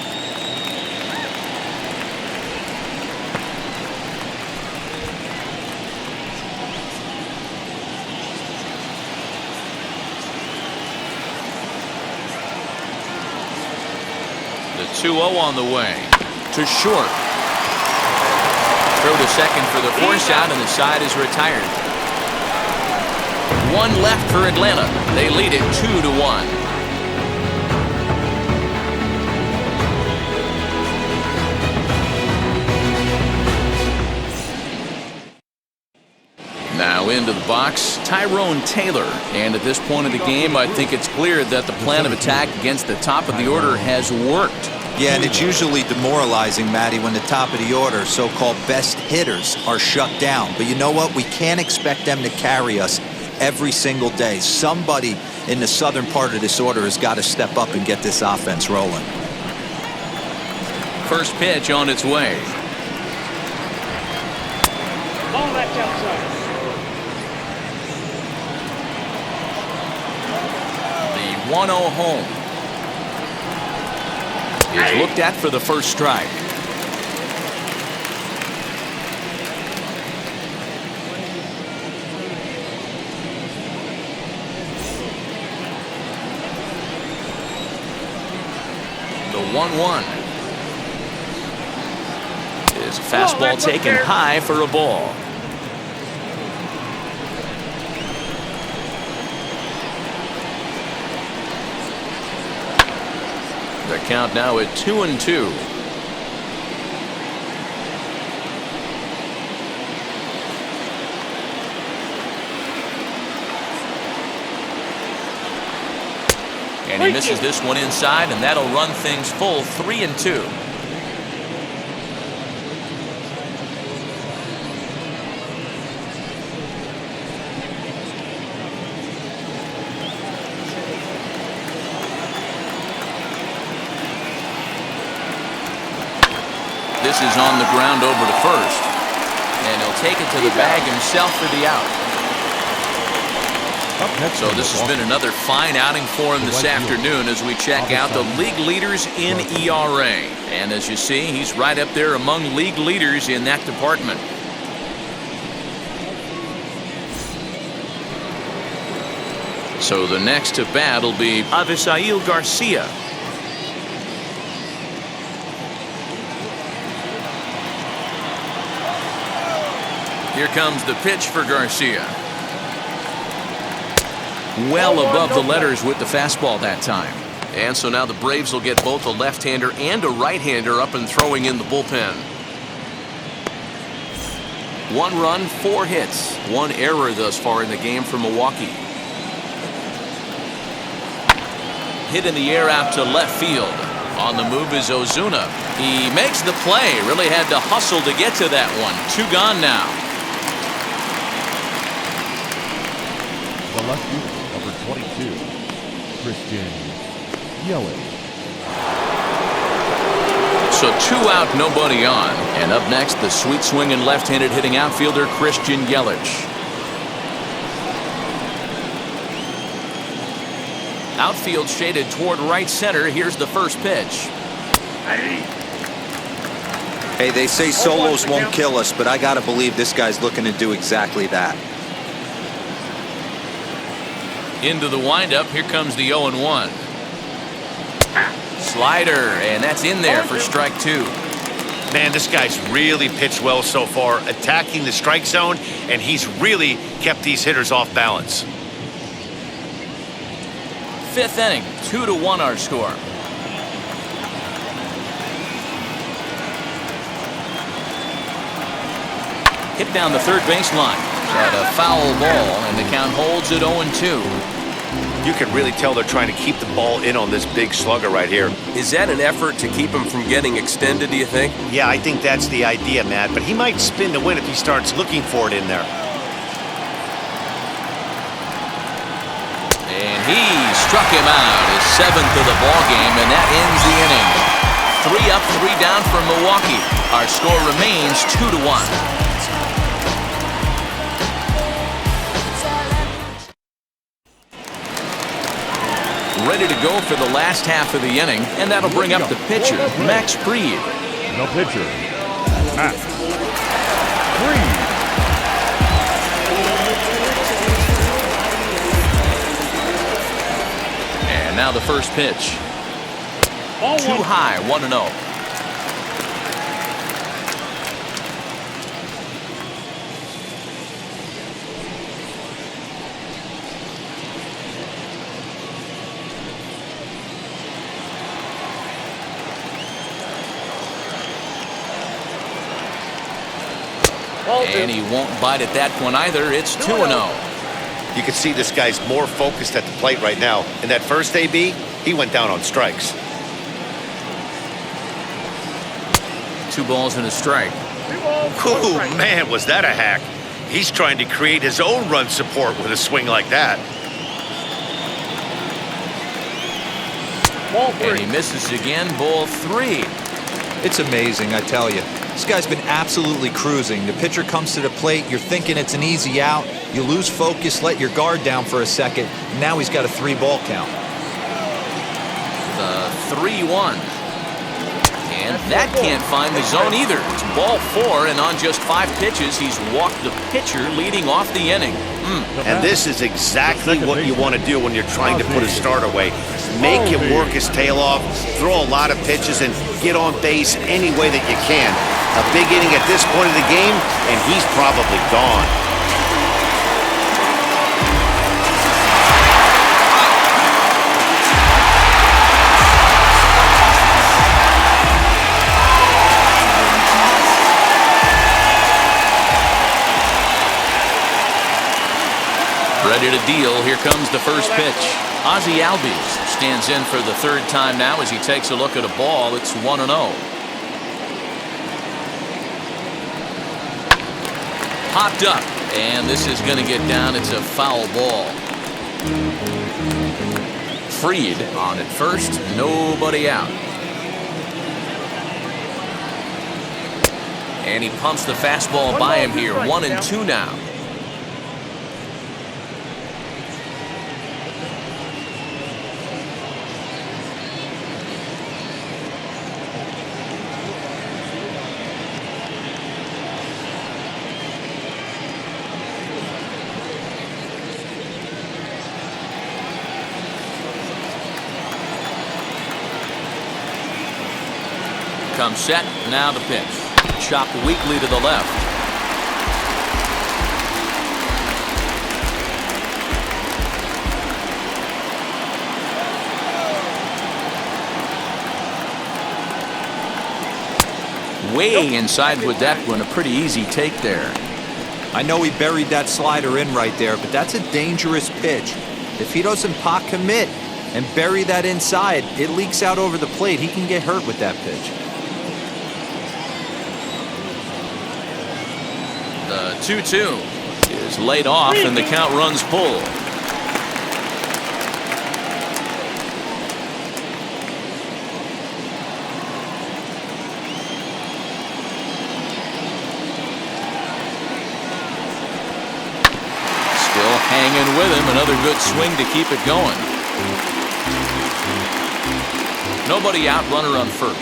The 2-0 on the way. To short. throw to second for the force out, and the side is retired. One left for Atlanta. They lead it 2-1. Now into the box, Tyrone Taylor. And at this point of the game, I think it's clear that the plan of attack against the top of the order has worked. Yeah, and it's usually demoralizing, Matty, when the top of the order, so-called best hitters, are shut down. But you know what? We can't expect them to carry us every single day. Somebody in the southern part of this order has got to step up and get this offense rolling. First pitch on its way. Ball left outside. The 1-0 home is looked at for the first strike. The 1-1 is a fastball taken high for a ball. The count now at 2-2. And he misses this one inside, and that'll run things full 3-2. This is on the ground over to first, and he'll take it to the bag himself for the out. So this has been another fine outing for him this afternoon as we check out the league leaders in ERA. And as you see, he's right up there among league leaders in that department. So the next to bat will be Avisail Garcia. Here comes the pitch for Garcia. Well above the letters with the fastball that time. And so now the Braves will get both a left-hander and a right-hander up and throwing in the bullpen. 1 run, 4 hits. 1 error thus far in the game for Milwaukee. Hit in the air out to left field. On the move is Ozuna. He makes the play. Really had to hustle to get to that one. 2 gone now. The left fielder, number 22, Christian Yelich. So 2 out, nobody on. And up next, the sweet swinging left-handed hitting outfielder Christian Yelich. Outfield shaded toward right center. Here's the first pitch. Hey, they say solos won't kill us, but I got to believe this guy's looking to do exactly that. Into the windup. Here comes the 0-1. Slider, and that's in there for strike 2. Man, this guy's really pitched well so far, attacking the strike zone, and he's really kept these hitters off balance. 5th inning, 2-1 our score. Hit down the third baseline. At a foul ball, and the count holds at 0-2. You can really tell they're trying to keep the ball in on this big slugger right here. Is that an effort to keep him from getting extended, do you think? Yeah, I think that's the idea, Matt, but he might spin to win if he starts looking for it in there. And he struck him out, his 7th of the ball game, and that ends the inning. 3 up, 3 down for Milwaukee. Our score remains 2-1. Ready to go for the last half of the inning, and that'll bring up the pitcher, Max Fried. The pitcher, Max Fried. And now the first pitch. Too high, 1-0. And he won't bite at that one either. It's 2-0. You can see this guy's more focused at the plate right now. In that first AB, he went down on strikes. 2 balls and a strike. Ooh, man, was that a hack. He's trying to create his own run support with a swing like that. Ball And he 3. misses again. Ball 3. It's amazing, I tell you. This guy's been absolutely cruising. The pitcher comes to the plate, you're thinking it's an easy out. You lose focus, let your guard down for a second. Now he's got a 3-ball count. The 3-1. And that can't find the zone either. It's ball 4, and on just 5 pitches, he's walked the pitcher leading off the inning. And this is exactly what you want to do when you're trying to put a start away. Make him work his tail off, throw a lot of pitches, and get on base any way that you can. A big inning at this point of the game, and he's probably gone. Ready to deal. Here comes the first pitch. Ozzie Albies stands in for the 3rd time now as he takes a look at a ball. It's 1-0. Popped up, and this is going to get down. It's a foul ball. Freed on at first. Nobody out. And he pumps the fastball by him here. 1-2 now. Comes set, now the pitch. Chopped weakly to the left. Way inside with that one, a pretty easy take there. I know he buried that slider in right there, but that's a dangerous pitch. If he doesn't pot commit and bury that inside, it leaks out over the plate. He can get hurt with that pitch. The 2-2 is laid off, and the count runs full. Still hanging with him. Another good swing to keep it going. Nobody out, runner on first.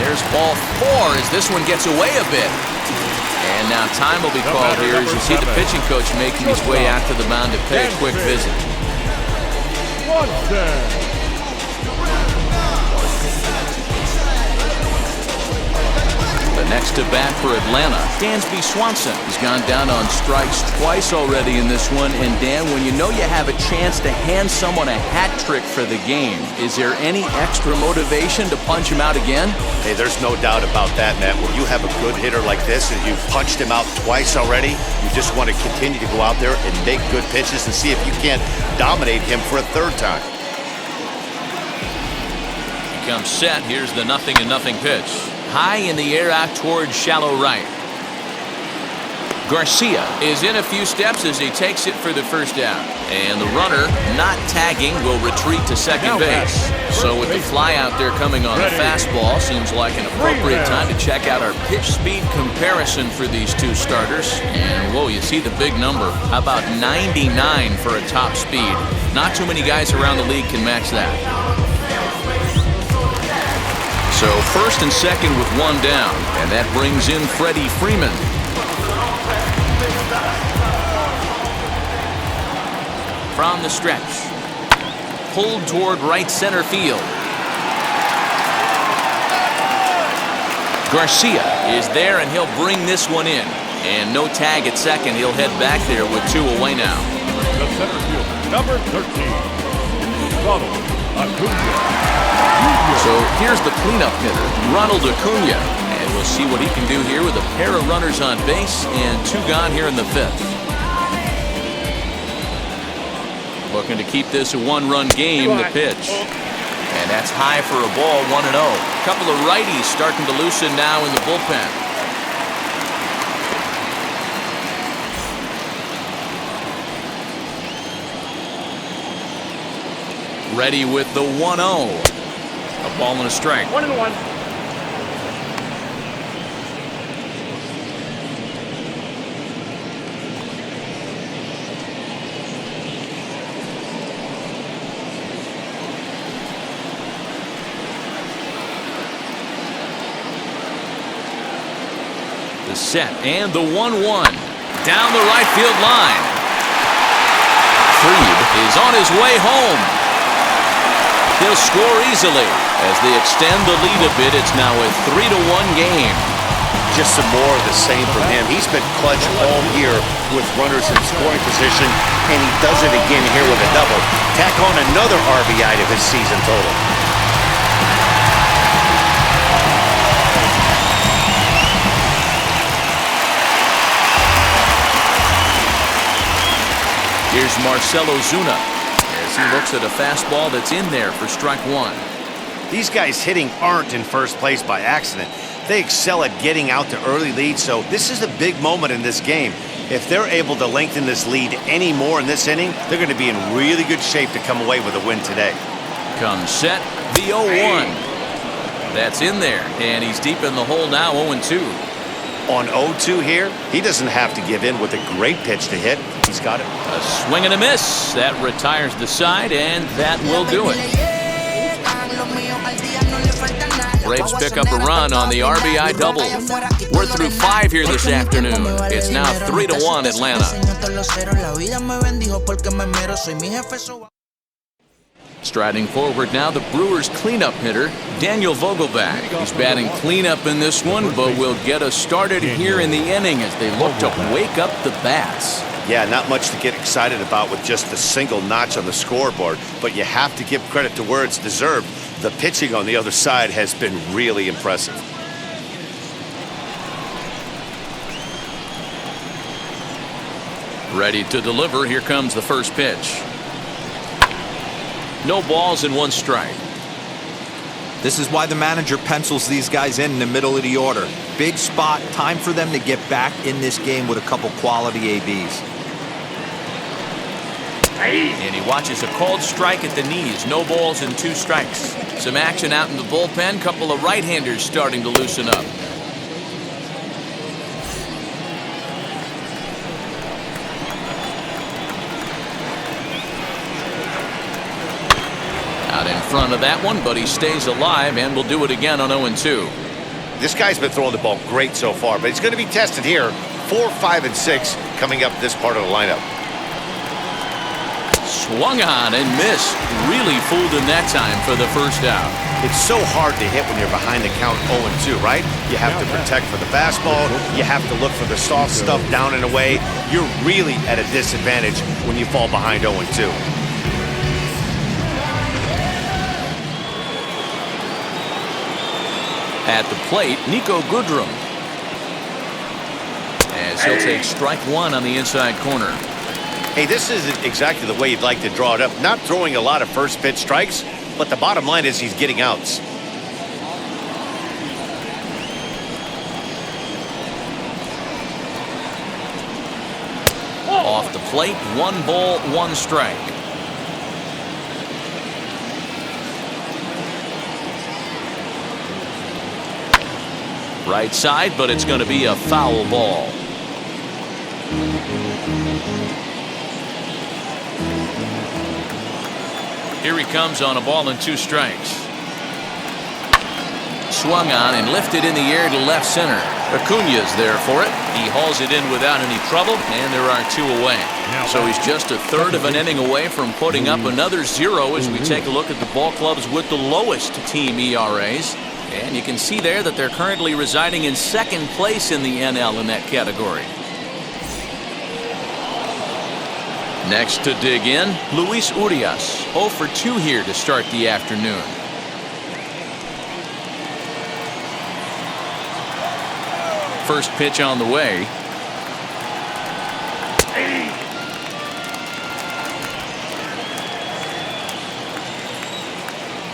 There's ball 4 as this one gets away a bit. And now time will be called here as you see the pitching coach making his way out to the mound to pay a quick visit. The next to bat for Atlanta, Dansby Swanson. He's gone down on strikes twice already in this one. And Dan, when you know you have a chance to hand someone a hat trick for the game, is there any extra motivation to punch him out again? Hey, there's no doubt about that, Matt. When you have a good hitter like this and you've punched him out twice already, you just want to continue to go out there and make good pitches and see if you can't dominate him for a 3rd time. He comes set. Here's the 0-0 pitch. High in the air out towards shallow right. Garcia is in a few steps as he takes it for the first out. And the runner, not tagging, will retreat to second base. So with the fly out there coming on the fastball, seems like an appropriate time to check out our pitch speed comparison for these two starters. And whoa, you see the big number. How about 99 for a top speed? Not too many guys around the league can match that. So first and second with one down, and that brings in Freddie Freeman. From the stretch, pulled toward right center field. Garcia is there, and he'll bring this one in. And no tag at second. He'll head back there with 2 away now. The center fielder, number 13, Ronald Acuna. So here's the cleanup hitter, Ronald Acuna. And we'll see what he can do here with a pair of runners on base and 2 gone here in the 5th. Looking to keep this a 1-run game, the pitch. And that's high for a ball, 1-0. A couple of righties starting to loosen now in the bullpen. Ready with the 1-0. A ball and a strike. 1-1. The set and the 1-1 down the right field line. Fried is on his way home. He'll score easily as they extend the lead a bit. It's now a 3-1 game. Just some more of the same from him. He's been clutch all year with runners in scoring position, and he does it again here with a double. Tack on another RBI to his season total. Here's Marcelo Zuna as he looks at a fastball that's in there for strike 1. These guys hitting aren't in first place by accident. They excel at getting out to early leads, so this is a big moment in this game. If they're able to lengthen this lead any more in this inning, they're going to be in really good shape to come away with a win today. Comes set, the 0-1. That's in there, and he's deep in the hole now, 0-2. On 0-2 here, he doesn't have to give in with a great pitch to hit. He's got it. A swing and a miss. That retires the side, and that will do it. Braves pick up a run on the RBI double. We're through 5 here this afternoon. It's now 3-1 Atlanta. Striding forward now, the Brewers cleanup hitter, Daniel Vogelbach. He's batting cleanup in this one, but will get us started here in the inning as they look to wake up the bats. Yeah, not much to get excited about with just a single notch on the scoreboard, but you have to give credit to where it's deserved. The pitching on the other side has been really impressive. Ready to deliver. Here comes the first pitch. No balls and 1 strike. This is why the manager pencils these guys in the middle of the order. Big spot, time for them to get back in this game with a couple quality ABs. And he watches a called strike at the knees. No balls and 2 strikes. Some action out in the bullpen. Couple of right-handers starting to loosen up. Out in front of that one, but he stays alive and will do it again on 0-2. This guy's been throwing the ball great so far, but he's going to be tested here. 4, 5, and 6 coming up this part of the lineup. Swung on and missed. Really fooled him that time for the first out. It's so hard to hit when you're behind the count 0-2, right? You have to protect for the fastball. You have to look for the soft stuff down and away. You're really at a disadvantage when you fall behind 0-2. At the plate, Nico Goodrum. As he'll take strike 1 on the inside corner. Hey, this isn't exactly the way you'd like to draw it up. Not throwing a lot of first pitch strikes, but the bottom line is he's getting outs. Off the plate, 1 ball, 1 strike. Right side, but it's going to be a foul ball. Here he comes on a ball and 2 strikes. Swung on and lifted in the air to left center. Acuna's there for it. He hauls it in without any trouble, and there are 2 away. So he's just a third of an inning away from putting up another 0 as we take a look at the ball clubs with the lowest team ERAs. And you can see there that they're currently residing in 2nd place in the NL in that category. Next to dig in, Luis Urias, 0 for 2 here to start the afternoon. First pitch on the way.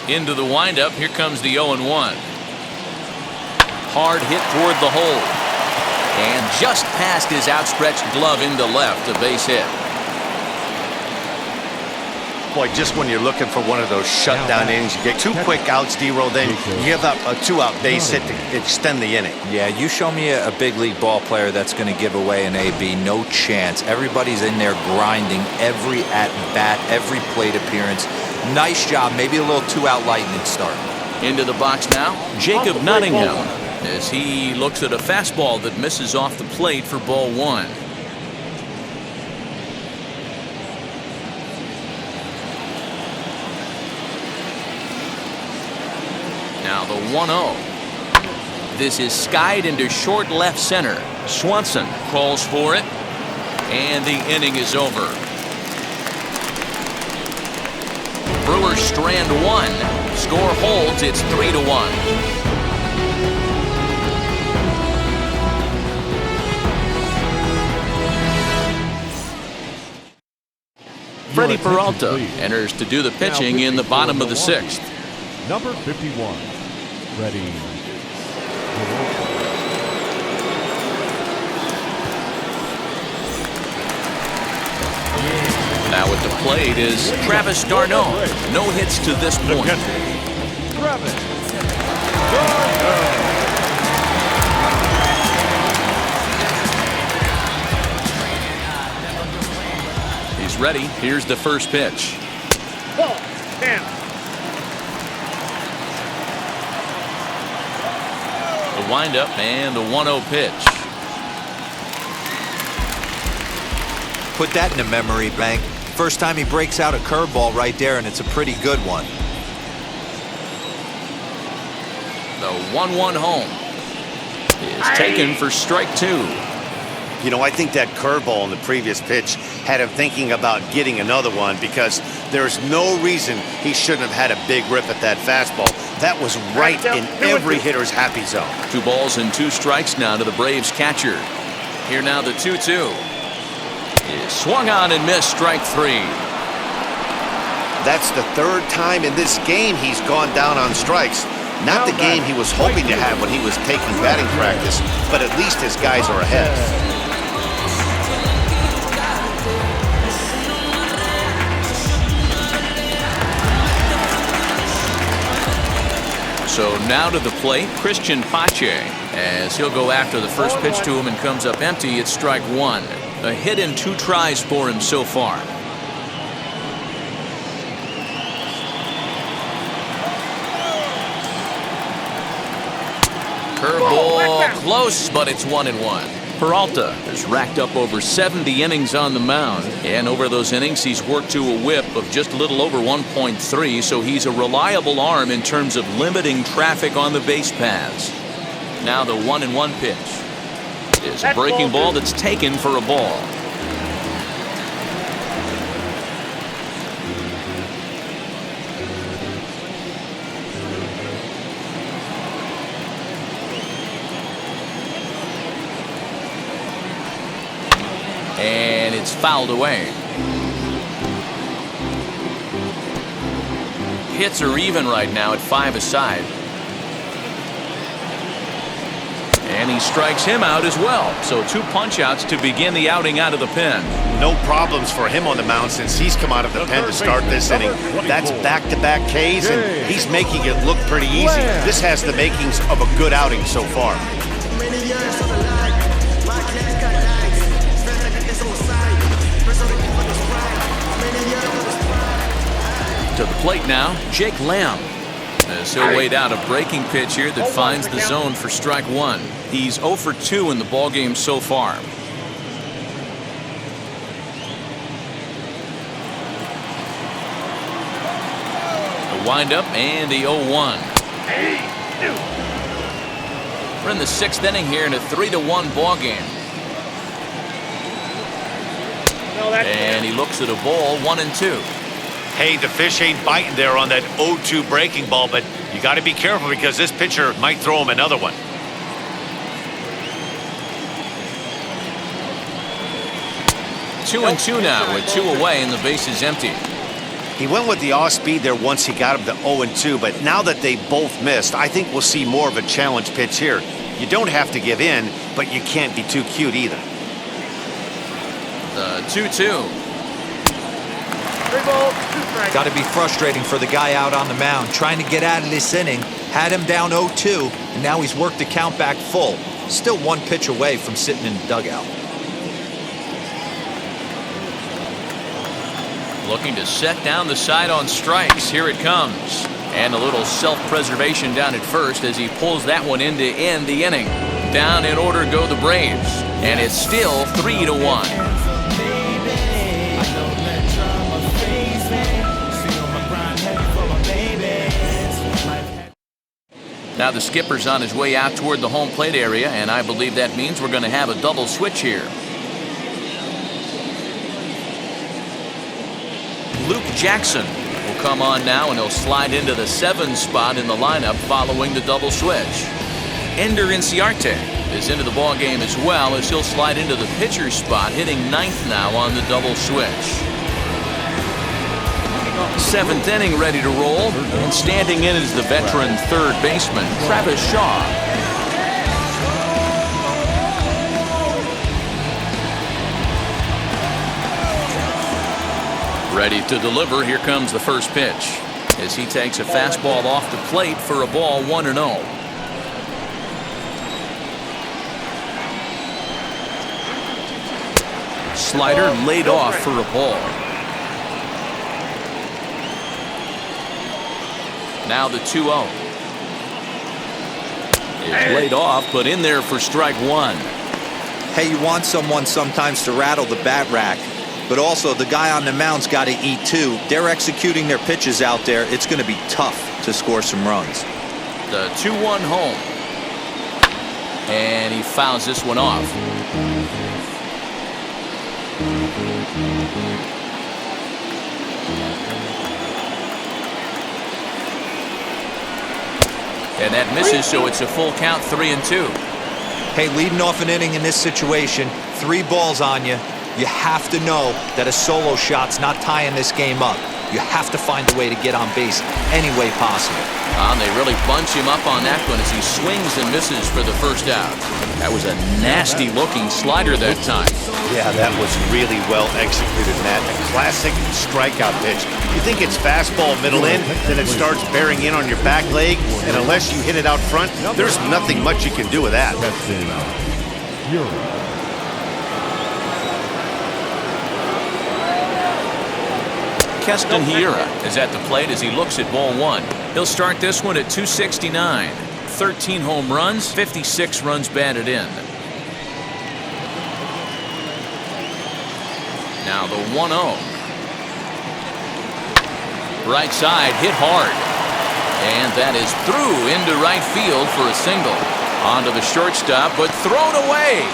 Into the windup. Here comes the 0-1. Hard hit toward the hole. And just past his outstretched glove into left, a base hit. Boy, just when you're looking for one of those shutdown innings, you get 2 quick outs, D-Roll, then you give up a 2-out base hit to extend the inning. Yeah, you show me a big league ball player that's going to give away an AB, no chance. Everybody's in there grinding every at-bat, every plate appearance. Nice job, maybe a little 2-out lightning start. Into the box now, Jacob Nottingham, as he looks at a fastball that misses off the plate for ball 1. Now the 1-0. This is skied into short left center. Swanson calls for it, and the inning is over. Brewers strand 1. Score holds. It's 3-1. Freddie Peralta enters to do the pitching in the bottom of the 6th. Number 51, Freddie. Now at the plate is Travis d'Arnaud. No hits to this point. Travis d'Arnaud. He's ready. Here's the first pitch. Ball. 10. The windup and the 1-0 pitch. Put that in a memory bank. First time he breaks out a curveball right there, and it's a pretty good one. The 1-1 home is taken for strike 2. You know, I think that curveball in the previous pitch had him thinking about getting another one, because there's no reason he shouldn't have had a big rip at that fastball. That was right in every hitter's happy zone. 2 balls and 2 strikes now to the Braves catcher. Here now the 2-2. Is swung on and missed, strike 3. That's the 3rd time in this game he's gone down on strikes. Not the game he was hoping to have when he was taking batting practice, but at least his guys are ahead. So now to the plate, Christian Pache, as he'll go after the first pitch to him and comes up empty. It's strike 1. A hit in 2 tries for him so far. Curveball close, but it's 1-1. Peralta has racked up over 70 innings on the mound, and over those innings he's worked to a whip of just a little over 1.3, so he's a reliable arm in terms of limiting traffic on the base paths. Now the 1-1 pitch is a breaking ball that's taken for a ball. And it's fouled away. Hits are even right now at 5 aside. And he strikes him out as well. So 2 punch-outs to begin the outing out of the pen. No problems for him on the mound since he's come out of the pen to start this inning. That's back-to-back Ks, and he's making it look pretty easy. This has the makings of a good outing so far. To the plate now, Jake Lamb, as he'll wait out a breaking pitch here that finds the zone for strike 1. He's 0 for 2 in the ballgame so far. The windup and the 0-1. We're in the 6th inning here in a 3-1 ballgame. And he looks at a ball, 1-2. Hey, the fish ain't biting there on that 0-2 breaking ball, but you got to be careful because this pitcher might throw him another one. 2-2 now with 2 away and the base is empty. He went with the off speed there once he got him to 0-2, but now that they both missed, I think we'll see more of a challenge pitch here. You don't have to give in, but you can't be too cute either. The 2-2. 3 balls, 2 strikes. Got to be frustrating for the guy out on the mound, trying to get out of this inning. Had him down 0-2, and now he's worked the count back full. Still 1 pitch away from sitting in the dugout. Looking to set down the side on strikes. Here it comes. And a little self-preservation down at first as he pulls that one in to end the inning. Down in order go the Braves. And it's still 3-1. Now the skipper's on his way out toward the home plate area, and I believe that means we're going to have a double switch here. Luke Jackson will come on now, and he'll slide into the 7 spot in the lineup following the double switch. Ender Inciarte is into the ball game as well, as he'll slide into the pitcher spot, hitting 9th now on the double switch. 7th inning ready to roll, and standing in is the veteran third baseman Travis Shaw. Ready to deliver. Here comes the first pitch as he takes a fastball off the plate for a ball 1-0. Slider laid off for a ball. Now the 2-0 is laid off, but in there for strike 1. Hey, you want someone sometimes to rattle the bat rack, but also the guy on the mound's got to eat too. They're executing their pitches out there. It's going to be tough to score some runs. The 2-1 home. And he fouls this one off. And that misses, so it's a full count, 3-2. Hey, leading off an inning in this situation, 3 balls on you. You have to know that a solo shot's not tying this game up. You have to find a way to get on base any way possible. And they really bunch him up on that one as he swings and misses for the first out. That was a nasty-looking slider that time. Yeah, that was really well executed, Matt. A classic strikeout pitch. You think it's fastball middle in, then it starts bearing in on your back leg, and unless you hit it out front, there's nothing much you can do with that. Keston Hiura is at the plate as he looks at ball 1. He'll start this one at 269. 13 home runs, 56 runs batted in. Now the 1-0. Right side, hit hard. And that is through into right field for a single. Onto the shortstop, but thrown away.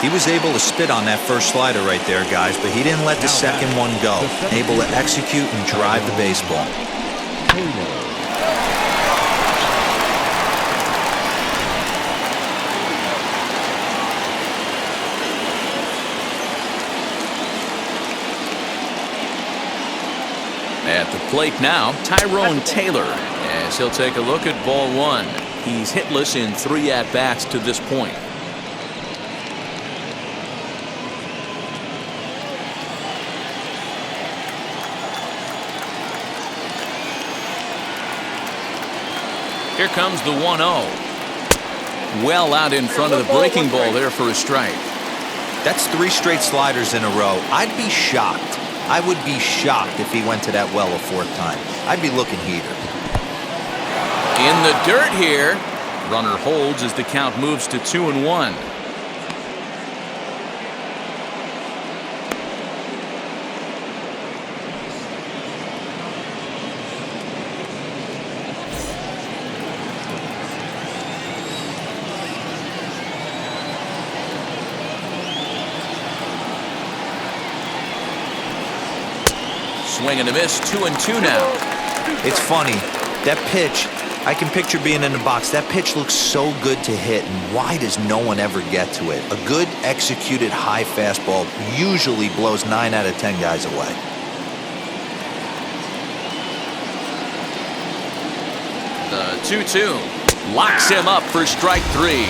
He was able to spit on that first slider right there, guys, but he didn't let the second one go. Able to execute and drive the baseball. At the plate now, Tyrone Taylor, as he'll take a look at ball 1. He's hitless in 3 at-bats to this point. Here comes the 1-0. Well out in front of the breaking ball there for a strike. That's 3 straight sliders in a row. I'd be shocked. I would be shocked if he went to that well a 4th time. I'd be looking heater. In the dirt here. Runner holds as the count moves to 2-1. Swing and a miss, 2-2 now. It's funny, that pitch, I can picture being in the box. That pitch looks so good to hit, and why does no one ever get to it? A good executed high fastball usually blows 9 out of 10 guys away. The 2-2 locks him up for strike 3.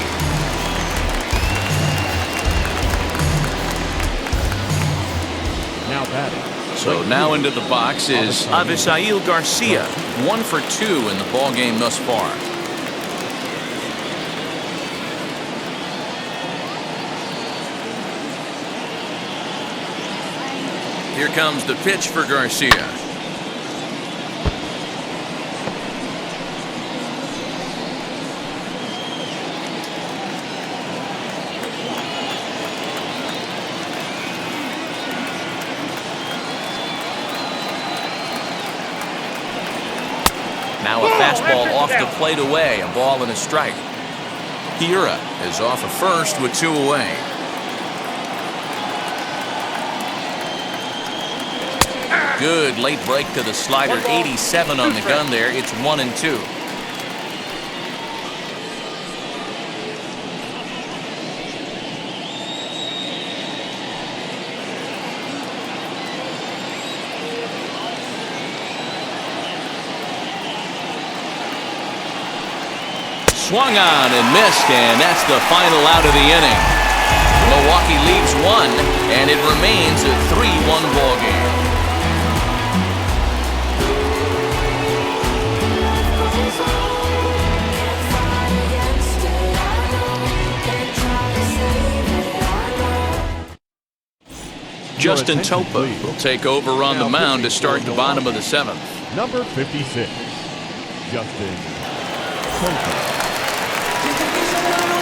Now batting. So now into the box is Avisail Garcia, 1 for 2 in the ball game thus far. Here comes the pitch for Garcia. Now a fastball off the plate away, a ball and a strike. Hiura is off of first with 2 away. Good late break to the slider, 87 on the gun there. It's 1-2. Swung on and missed, and that's the final out of the inning. Milwaukee leaves 1, and it remains a 3-1 ball game. Justin Topa will take over on the mound to start the bottom of the 7th. Number 56, Justin Topa.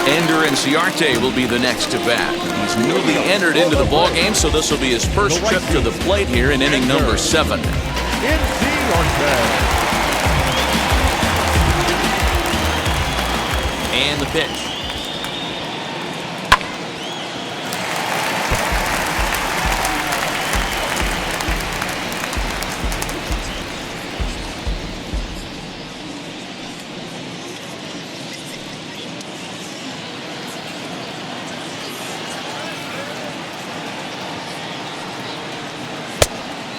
Ender Inciarte will be the next to bat. He's newly entered into the ball game, so this will be his first trip to the plate here in inning number 7. And the pitch.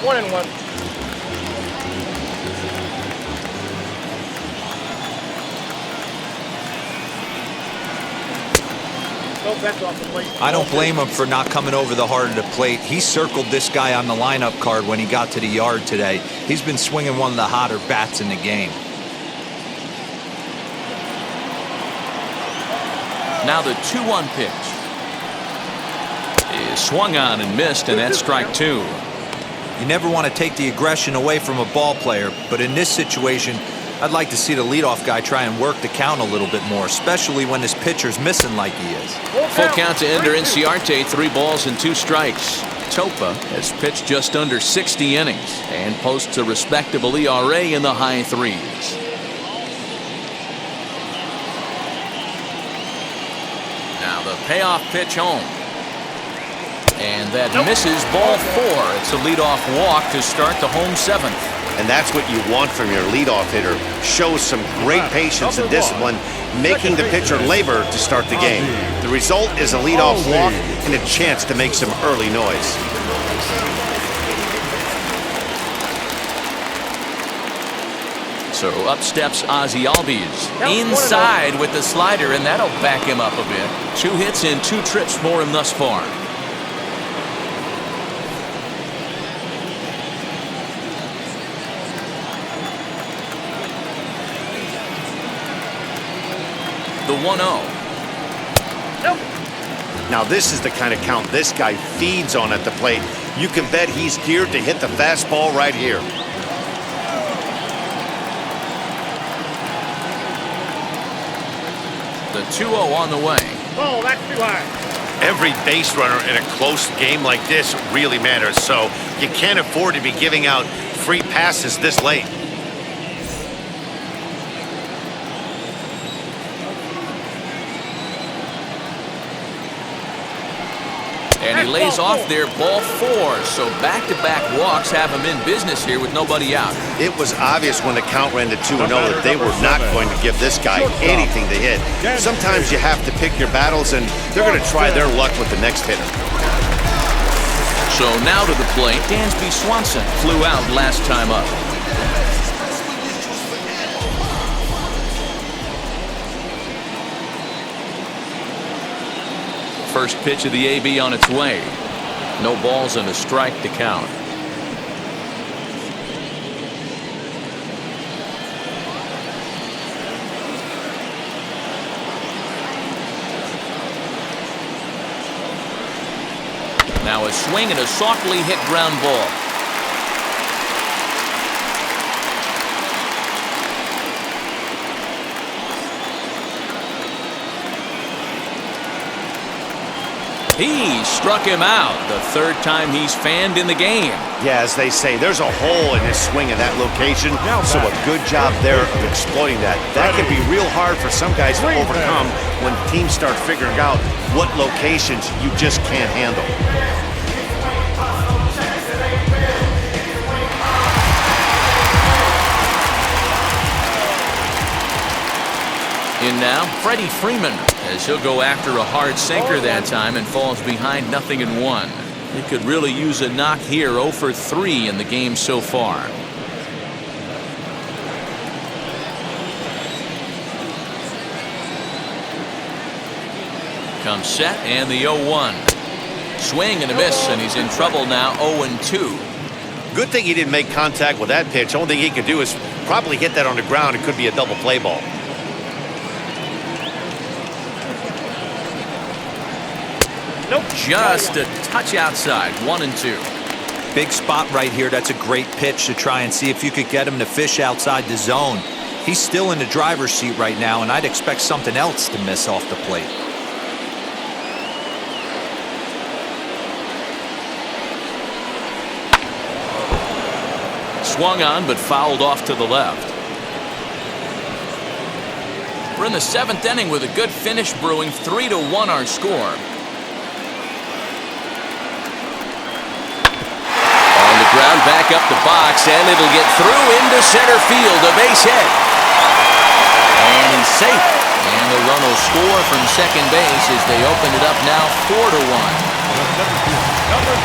One and one. No bets off the plate. I don't blame him for not coming over the heart of the plate. He circled this guy on the lineup card when he got to the yard today. He's been swinging one of the hotter bats in the game. Now the 2-1 pitch is swung on and missed, and that's strike 2. You never want to take the aggression away from a ball player, but in this situation, I'd like to see the leadoff guy try and work the count a little bit more, especially when this pitcher's missing like he is. Full count to Ender Inciarte, 3 balls and 2 strikes. Topa has pitched just under 60 innings and posts a respectable ERA in the high 3s. Now the payoff pitch home. And that misses ball 4. It's a leadoff walk to start the home 7th. And that's what you want from your leadoff hitter. Shows some great patience and discipline, making the pitcher labor to start the game. The result is a leadoff walk and a chance to make some early noise. So up steps Ozzie Albies. Inside with the slider, and that'll back him up a bit. 2 hits and 2 trips for him thus far. The 1-0. Now this is the kind of count this guy feeds on at the plate. You can bet he's geared to hit the fastball right here. The 2-0 on the way. Oh, that's too high. Every base runner in a close game like this really matters, so you can't afford to be giving out free passes this late. And he lays off there, ball 4. So back-to-back walks have him in business here with nobody out. It was obvious when the count ran to 2-0 that they were not going to give this guy anything to hit. Sometimes you have to pick your battles, and they're going to try their luck with the next hitter. So now to the plate, Dansby Swanson flew out last time up. First pitch of the AB on its way. No balls and a strike to count. Now a swing and a softly hit ground ball. He struck him out, the third time he's fanned in the game. Yeah, as they say, there's a hole in his swing in that location, so a good job there of exploiting that. That can be real hard for some guys to overcome when teams start figuring out what locations you just can't handle. In now, Freddie Freeman, as he'll go after a hard sinker that time and falls behind 0-1. He could really use a knock here, 0 for 3 in the game so far. Comes set and the 0-1. Swing and a miss, and he's in trouble now, 0-2. Good thing he didn't make contact with that pitch. Only thing he could do is probably hit that on the ground. It could be a double play ball. Nope. Just a touch outside, 1-2. Big spot right here. That's a great pitch to try and see if you could get him to fish outside the zone. He's still in the driver's seat right now, and I'd expect something else to miss off the plate. Swung on, but fouled off to the left. We're in the 7th inning with a good finish brewing, 3-1 our score. Ground back up the box, and it'll get through into center field, a base hit. And he's safe. And the run will score from second base as they open it up now 4-1.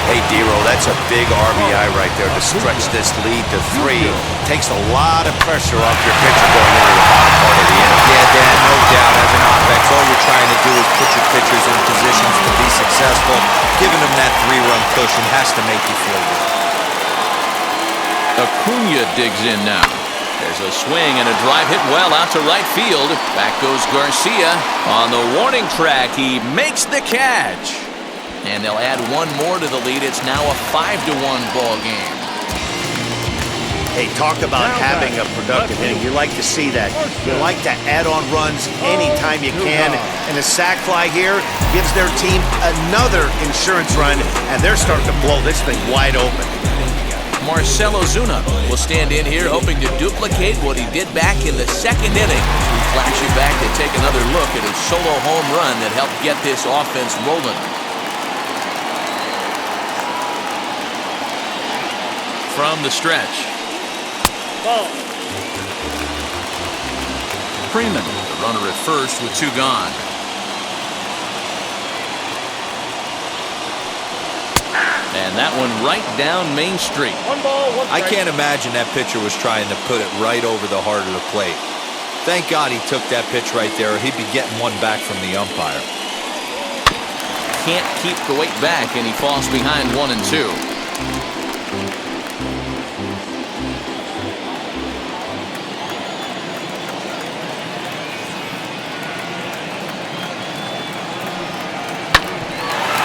Hey, Dero, that's a big RBI right there to stretch this lead to 3. Takes a lot of pressure off your pitcher going into the bottom part of the inning. Yeah, Dan, no doubt. As an offense, all you're trying to do is put your pitchers in positions to be successful. Giving them that 3-run cushion has to make you feel good. Acuna digs in now. There's a swing and a drive hit well out to right field. Back goes Garcia. On the warning track, he makes the catch. And they'll add one more to the lead. It's now a 5-1 ball game. Hey, talk about having a productive inning. You like to see that. You like to add on runs anytime you can. And the sac fly here gives their team another insurance run, and they're starting to blow this thing wide open. Marcell Ozuna will stand in here hoping to duplicate what he did back in the 2nd inning. We flash you back to take another look at his solo home run that helped get this offense rolling. From the stretch. Ball. Freeman, the runner at first with 2 gone. And that one right down Main Street. 1 ball, 1 strike. I can't imagine that pitcher was trying to put it right over the heart of the plate. Thank God he took that pitch right there, or he'd be getting one back from the umpire. Can't keep the weight back, and he falls behind 1-2.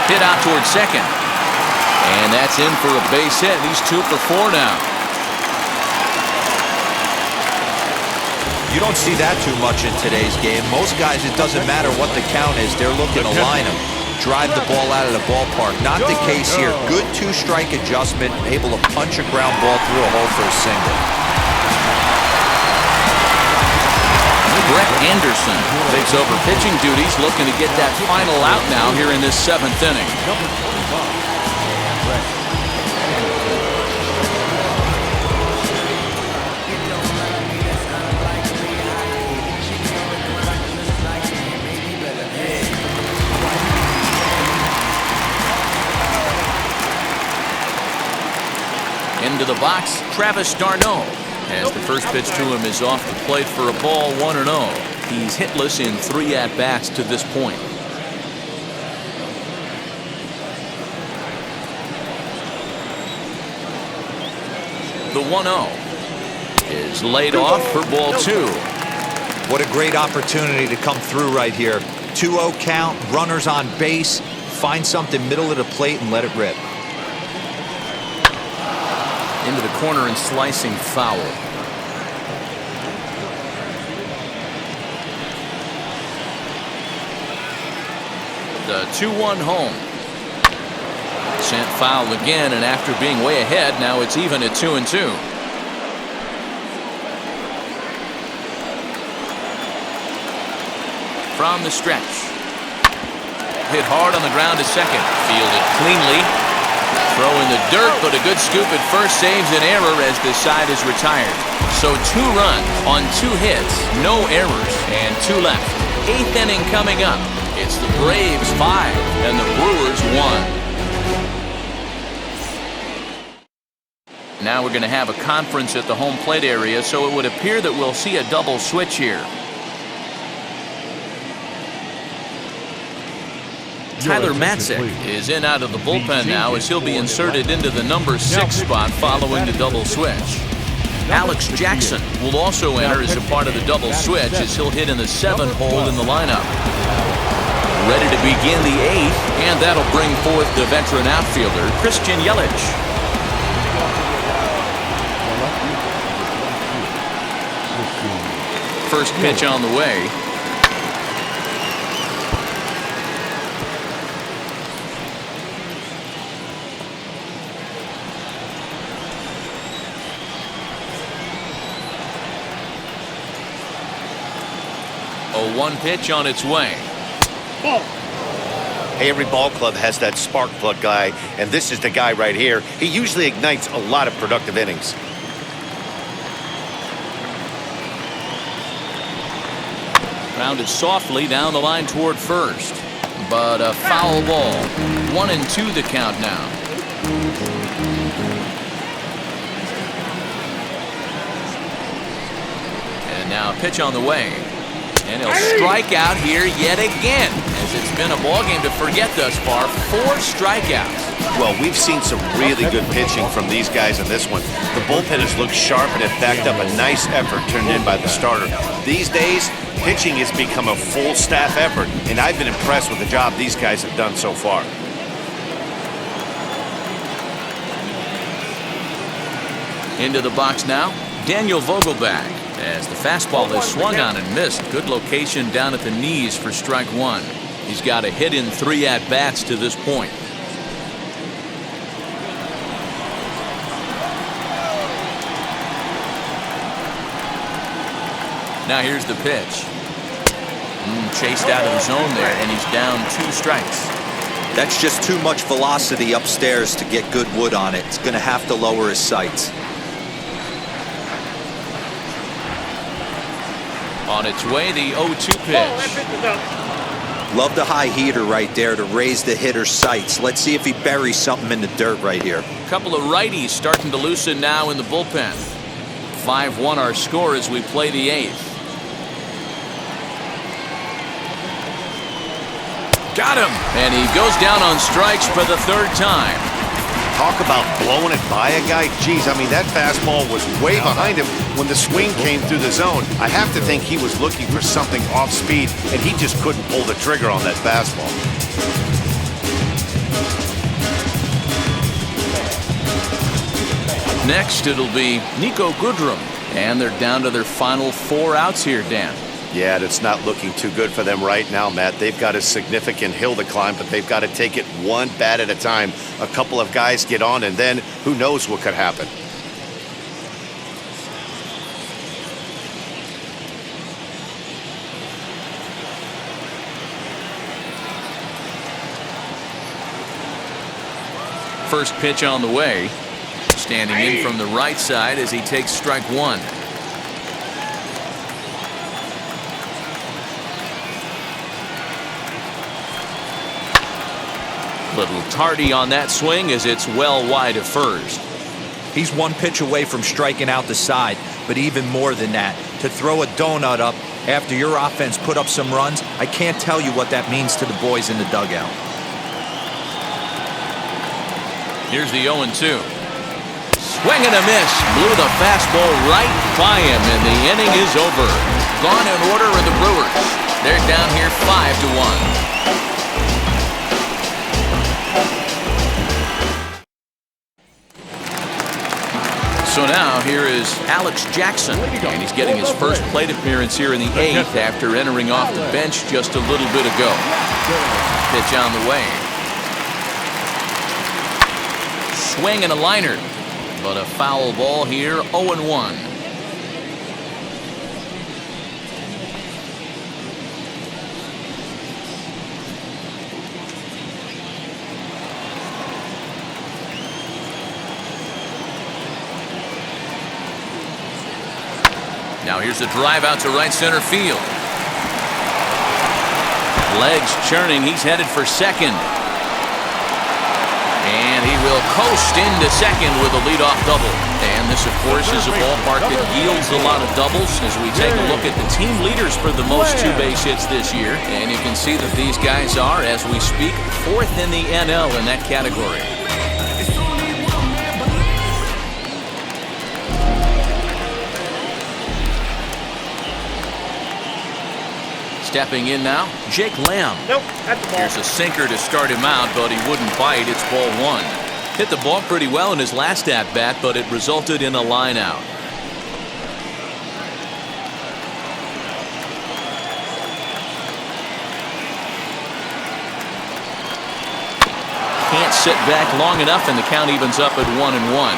Hit out towards second. And that's in for a base hit. He's 2 for 4 now. You don't see that too much in today's game. Most guys, it doesn't matter what the count is. They're looking to line them, drive the ball out of the ballpark. Not the case here. Good 2-strike adjustment, able to punch a ground ball through a hole for a single. Brett Anderson takes over pitching duties, looking to get that final out now here in this 7th inning. Into the box, Travis d'Arnaud. As the first pitch to him is off the plate for a ball, 1-0. He's hitless in 3 at-bats to this point. The 1-0 is laid off for ball 2. What a great opportunity to come through right here. 2-0 count, runners on base. Find something middle of the plate and let it rip. Into the corner and slicing foul. The 2-1 home. Sent foul again, and after being way ahead, now it's even at 2-2. From the stretch. Hit hard on the ground to second. Fielded cleanly. Throw in the dirt, but a good scoop at first saves an error as the side is retired. So 2 runs on 2 hits, no errors, and 2 left. 8th inning coming up. It's the Braves 5 and the Brewers 1. Now we're going to have a conference at the home plate area, so it would appear that we'll see a double switch here. Tyler Matzek is in out of the bullpen now as he'll be inserted into the number 6 spot following the double switch. Alex Jackson will also enter as a part of the double switch as he'll hit in the 7th hole in the lineup. Ready to begin the 8th, and that'll bring forth the veteran outfielder, Christian Yelich. First pitch on the way. A 1 pitch on its way. Ball. Hey, every ball club has that spark plug guy, and this is the guy right here. He usually ignites a lot of productive innings. Grounded softly down the line toward first, but a foul ball. 1-2 the count now. And now a pitch on the way. And he'll strike out here yet again, as it's been a ballgame to forget thus far. 4 strikeouts. Well, we've seen some really good pitching from these guys in this one. The bullpen has looked sharp, and it backed up a nice effort turned in by the starter. These days, pitching has become a full staff effort, and I've been impressed with the job these guys have done so far. Into the box now, Daniel Vogelbach. As the fastball is swung on and missed. Good location down at the knees for strike 1. He's got a hit in 3 at-bats to this point. Now here's the pitch. Chased out of the zone there, and he's down 2 strikes. That's just too much velocity upstairs to get good wood on it. It's going to have to lower his sights. On its way, the 0-2 pitch. Love the high heater right there to raise the hitter's sights. Let's see if he buries something in the dirt right here. A couple of righties starting to loosen now in the bullpen. 5-1 our score as we play the 8th. Got him! And he goes down on strikes for the 3rd time. Talk about blowing it by a guy. Geez, I mean, that fastball was way behind him when the swing came through the zone. I have to think he was looking for something off speed, and he just couldn't pull the trigger on that fastball. Next, it'll be Nico Goodrum. And they're down to their final 4 outs here, Dan. Yeah, it's not looking too good for them right now, Matt. They've got a significant hill to climb, but they've got to take it 1 bat at a time. A couple of guys get on, and then who knows what could happen. First pitch on the way. Standing in from the right side as he takes strike one. Little tardy on that swing as it's well wide of first. He's one pitch away from striking out the side, but even more than that, to throw a donut up after your offense put up some runs, I can't tell you what that means to the boys in the dugout. Here's the 0-2. Swing and a miss. Blew the fastball right by him, and the inning is over. Gone in order are the Brewers. They're down here 5-1. So now here is Alex Jackson, and he's getting his first plate appearance here in the 8th after entering off the bench just a little bit ago. Pitch on the way. Swing and a liner, but a foul ball here, 0-1. Now here's the drive out to right center field. Legs churning. He's headed for second. And he will coast into second with a leadoff double. And this, of course, is a ballpark that yields a lot of doubles as we take a look at the team leaders for the most two-base hits this year. And you can see that these guys are, as we speak, 4th in the NL in that category. Stepping in now, Jake Lamb. Nope, that's the ball. Here's a sinker to start him out, but he wouldn't bite. It's ball one. Hit the ball pretty well in his last at-bat, but it resulted in a line out. Can't sit back long enough, and the count evens up at 1-1.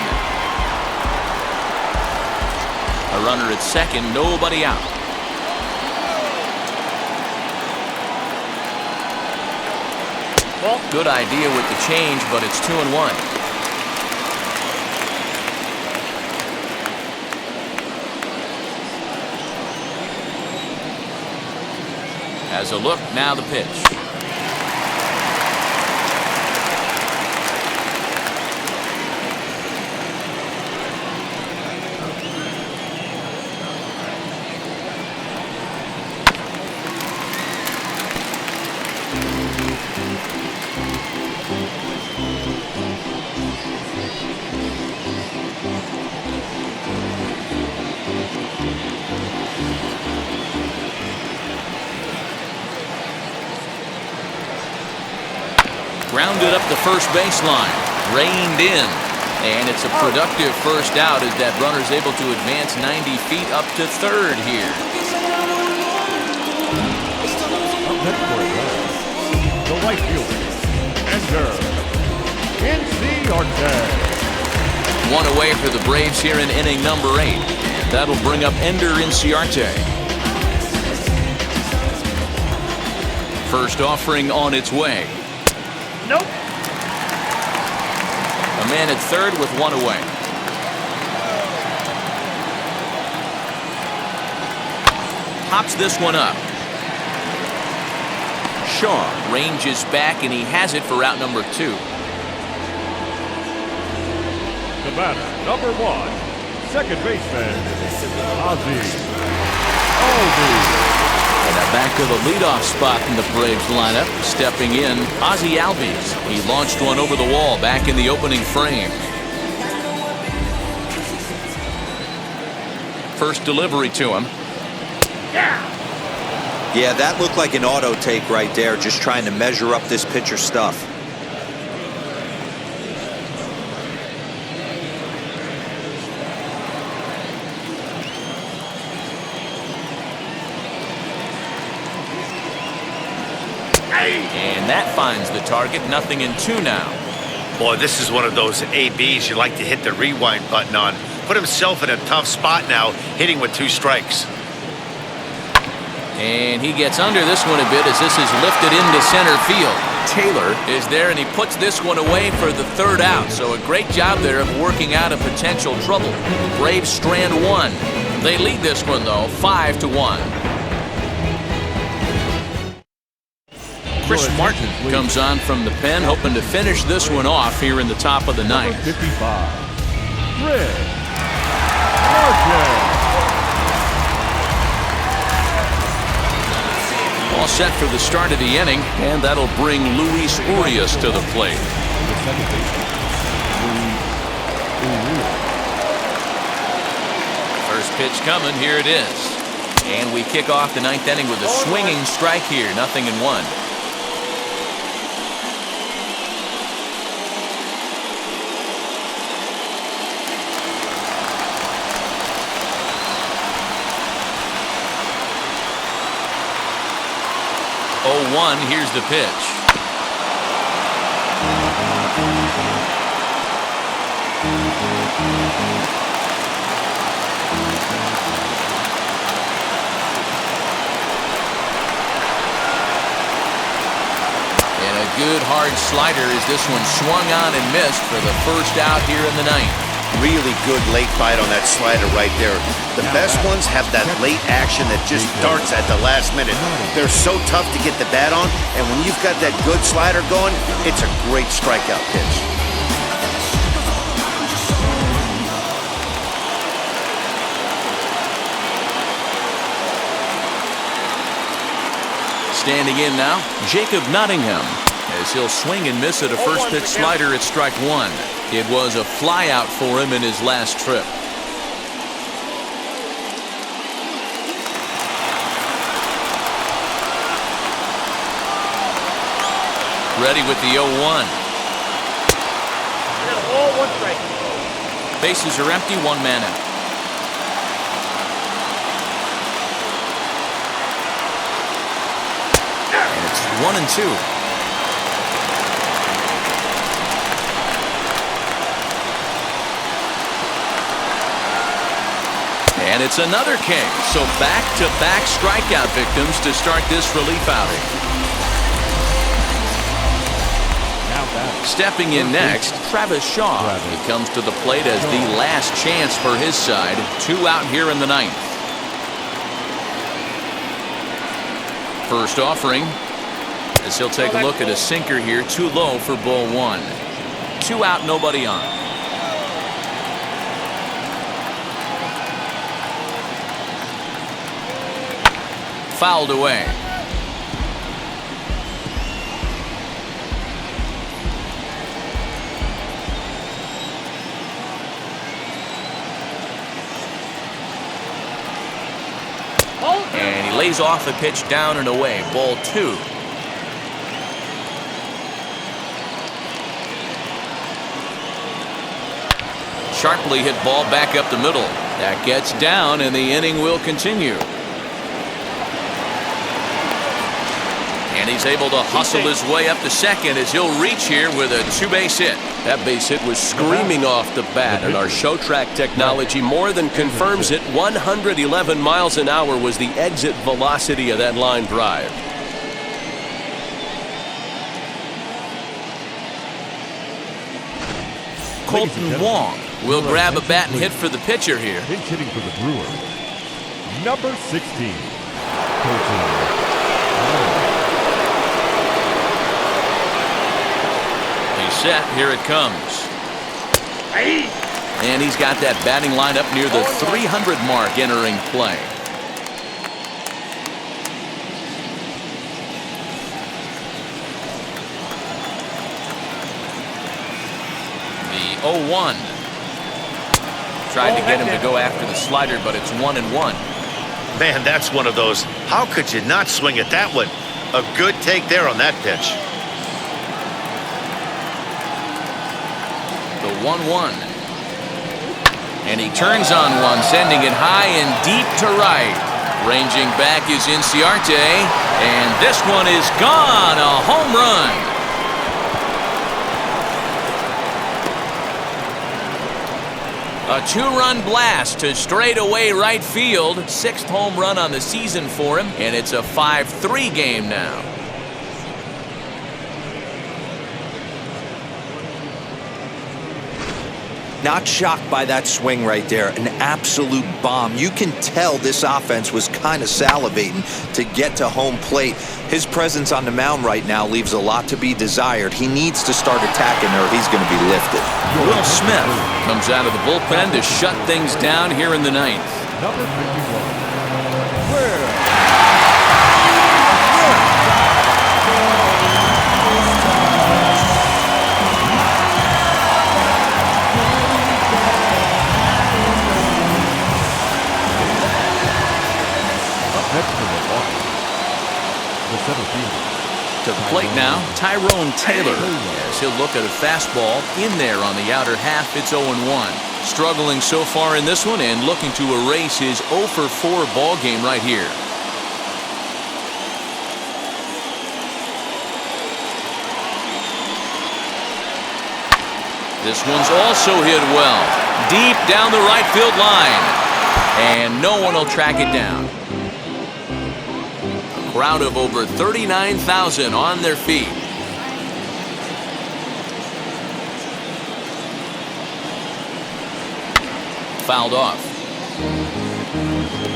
A runner at second, nobody out. Good idea with the change, but it's 2-1. As a look, now the pitch. Grounded up the first baseline, reined in, and it's a productive first out as that runner's able to advance 90 feet up to third here. Up next for it, the right fielder, Ender Inciarte. One away for the Braves here in inning number 8. And that'll bring up Ender Inciarte. First offering on its way. Nope. A man at third with one away. Pops this one up. Shaw ranges back, and he has it for out number 2. The batter, number 1, second baseman, Ozzie Albies. And back to the leadoff spot in the Braves lineup. Stepping in, Ozzie Albies. He launched one over the wall back in the opening frame. First delivery to him. Yeah, that looked like an auto take right there, just trying to measure up this pitcher's stuff. And that finds the target. 0-2 now. Boy, this is one of those ABs you like to hit the rewind button on. Put himself in a tough spot now, hitting with 2 strikes. And he gets under this one a bit as this is lifted into center field. Taylor is there, and he puts this one away for the third out. So a great job there of working out of potential trouble. Braves strand one. They lead this one, though, 5-1. Chris Martin comes on from the pen, hoping to finish this one off here in the top of the ninth. 55, Chris Martin. All set for the start of the inning, and that'll bring Luis Urias to the plate. First pitch coming, here it is. And we kick off the ninth inning with a swinging strike here, 0-1. Here's the pitch. And a good hard slider as this one swung on and missed for the first out here in the ninth. Really good late bite on that slider right there. The best ones have that late action that just darts at the last minute. They're so tough to get the bat on, and when you've got that good slider going, it's a great strikeout pitch. Standing in now, Jacob Nottingham, as he'll swing and miss at a first pitch slider at strike one. It was a flyout for him in his last trip. Ready with the 0-1. Bases are empty, one man out. And it's 1-2. And it's another K. So back-to-back strikeout victims to start this relief outing. Stepping in next, Travis Shaw. He comes to the plate as the last chance for his side. 2 out here in the ninth. First offering, as he'll take a look at a sinker here. Too low for ball one. 2 out, nobody on. Fouled away. And he lays off the pitch down and away. Ball 2. Sharply hit ball back up the middle. That gets down, and the inning will continue. And he's able to hustle his way up to second as he'll reach here with a 2-base hit. That base hit was screaming off the bat, and our show track technology more than confirms it. 111 miles an hour was the exit velocity of that line drive. Colton Wong will grab a bat and hit for the pitcher here. Pinch hitting for the Brewers, number 16, Colton Wong. Set, here it comes. And he's got that batting line up near the 300 mark entering play. The 0-1. Tried to get him to go after the slider, but it's 1-1. Man, that's one of those. How could you not swing at that one? A good take there on that pitch. The 1-1. And he turns on one, sending it high and deep to right. Ranging back is Inciarte, and this one is gone. A home run. A 2-run blast to straightaway right field. 6th home run on the season for him, and it's a 5-3 game now. Not shocked by that swing right there. An absolute bomb. You can tell this offense was kind of salivating to get to home plate. His presence on the mound right now leaves a lot to be desired. He needs to start attacking or he's going to be lifted. Will Smith comes out of the bullpen to shut things down here in the ninth. Number 51. Next to Milwaukee, the center fielder. To the plate now, Tyrone Taylor, as he'll look at a fastball in there on the outer half. It's 0-1. Struggling so far in this one and looking to erase his 0-for-4 ball game right here. This one's also hit well, deep down the right field line, and no one will track it down. Crowd of over 39,000 on their feet. Fouled off.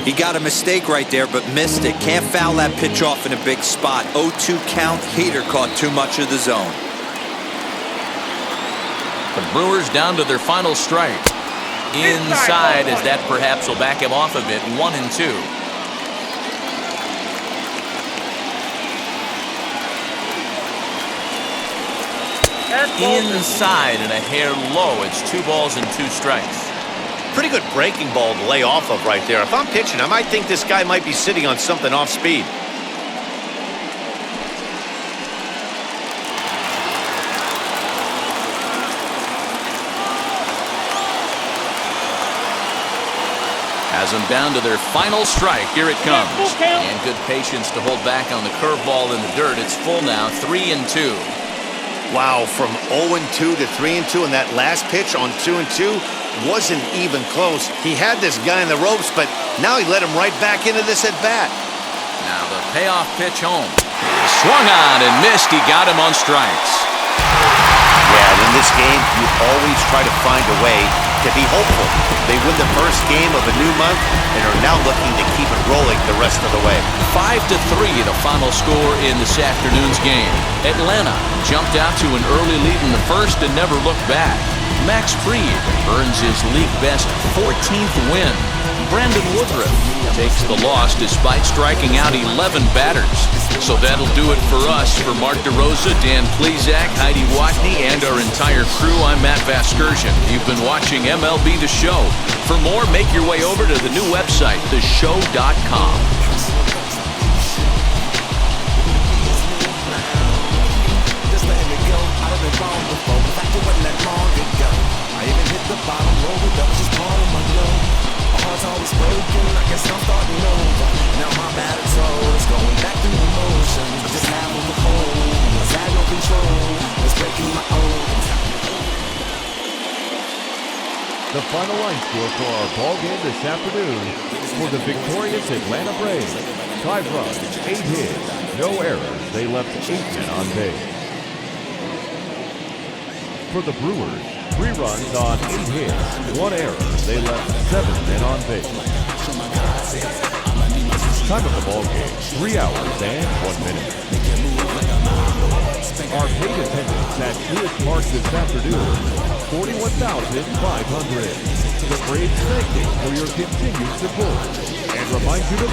He got a mistake right there, but missed it. Can't foul that pitch off in a big spot. 0-2 count. Hader caught too much of the zone. The Brewers down to their final strike. Inside, as that perhaps will back him off a bit. 1-2. Inside and a hair low. It's 2 balls and 2 strikes. Pretty good breaking ball to lay off of right there. If I'm pitching, I might think this guy might be sitting on something off speed. Has them down to their final strike. Here it comes. And good patience to hold back on the curveball in the dirt. It's full now, 3-2. Wow, from 0-2 to 3-2, and that last pitch on 2-2 wasn't even close. He had this guy in the ropes, but now he let him right back into this at bat. Now the payoff pitch home. Swung on and missed. He got him on strikes. Yeah, in this game, you always try to find a way to be hopeful. They win the first game of a new month and are now looking to keep it rolling the rest of the way. 5-3, the final score in this afternoon's game. Atlanta jumped out to an early lead in the first and never looked back. Max Fried earns his league-best 14th win. Brandon Woodruff takes the loss despite striking out 11 batters. So that'll do it for us. For Mark DeRosa, Dan Plesac, Heidi Watney, and our entire crew, I'm Matt Vasgersian. You've been watching MLB The Show. For more, make your way over to the new website, theshow.com. Always broken, I guess I'm starting over. Now my battery's low, it's going back through the motions. Just have on the hold, I had no control. It's breaking my own. The final line score for our ball game this afternoon for the victorious Atlanta Braves. 5 runs, 8 hits, no errors. They left 8 men on base. For the Brewers, 3 runs on 8 hits, 1 error. They left 7 men on base. Time of the ball game, 3 hours and 1 minute. Our paid attendance at Truist Park this afternoon, 41,500. The Braves thank you for your continued support and remind you to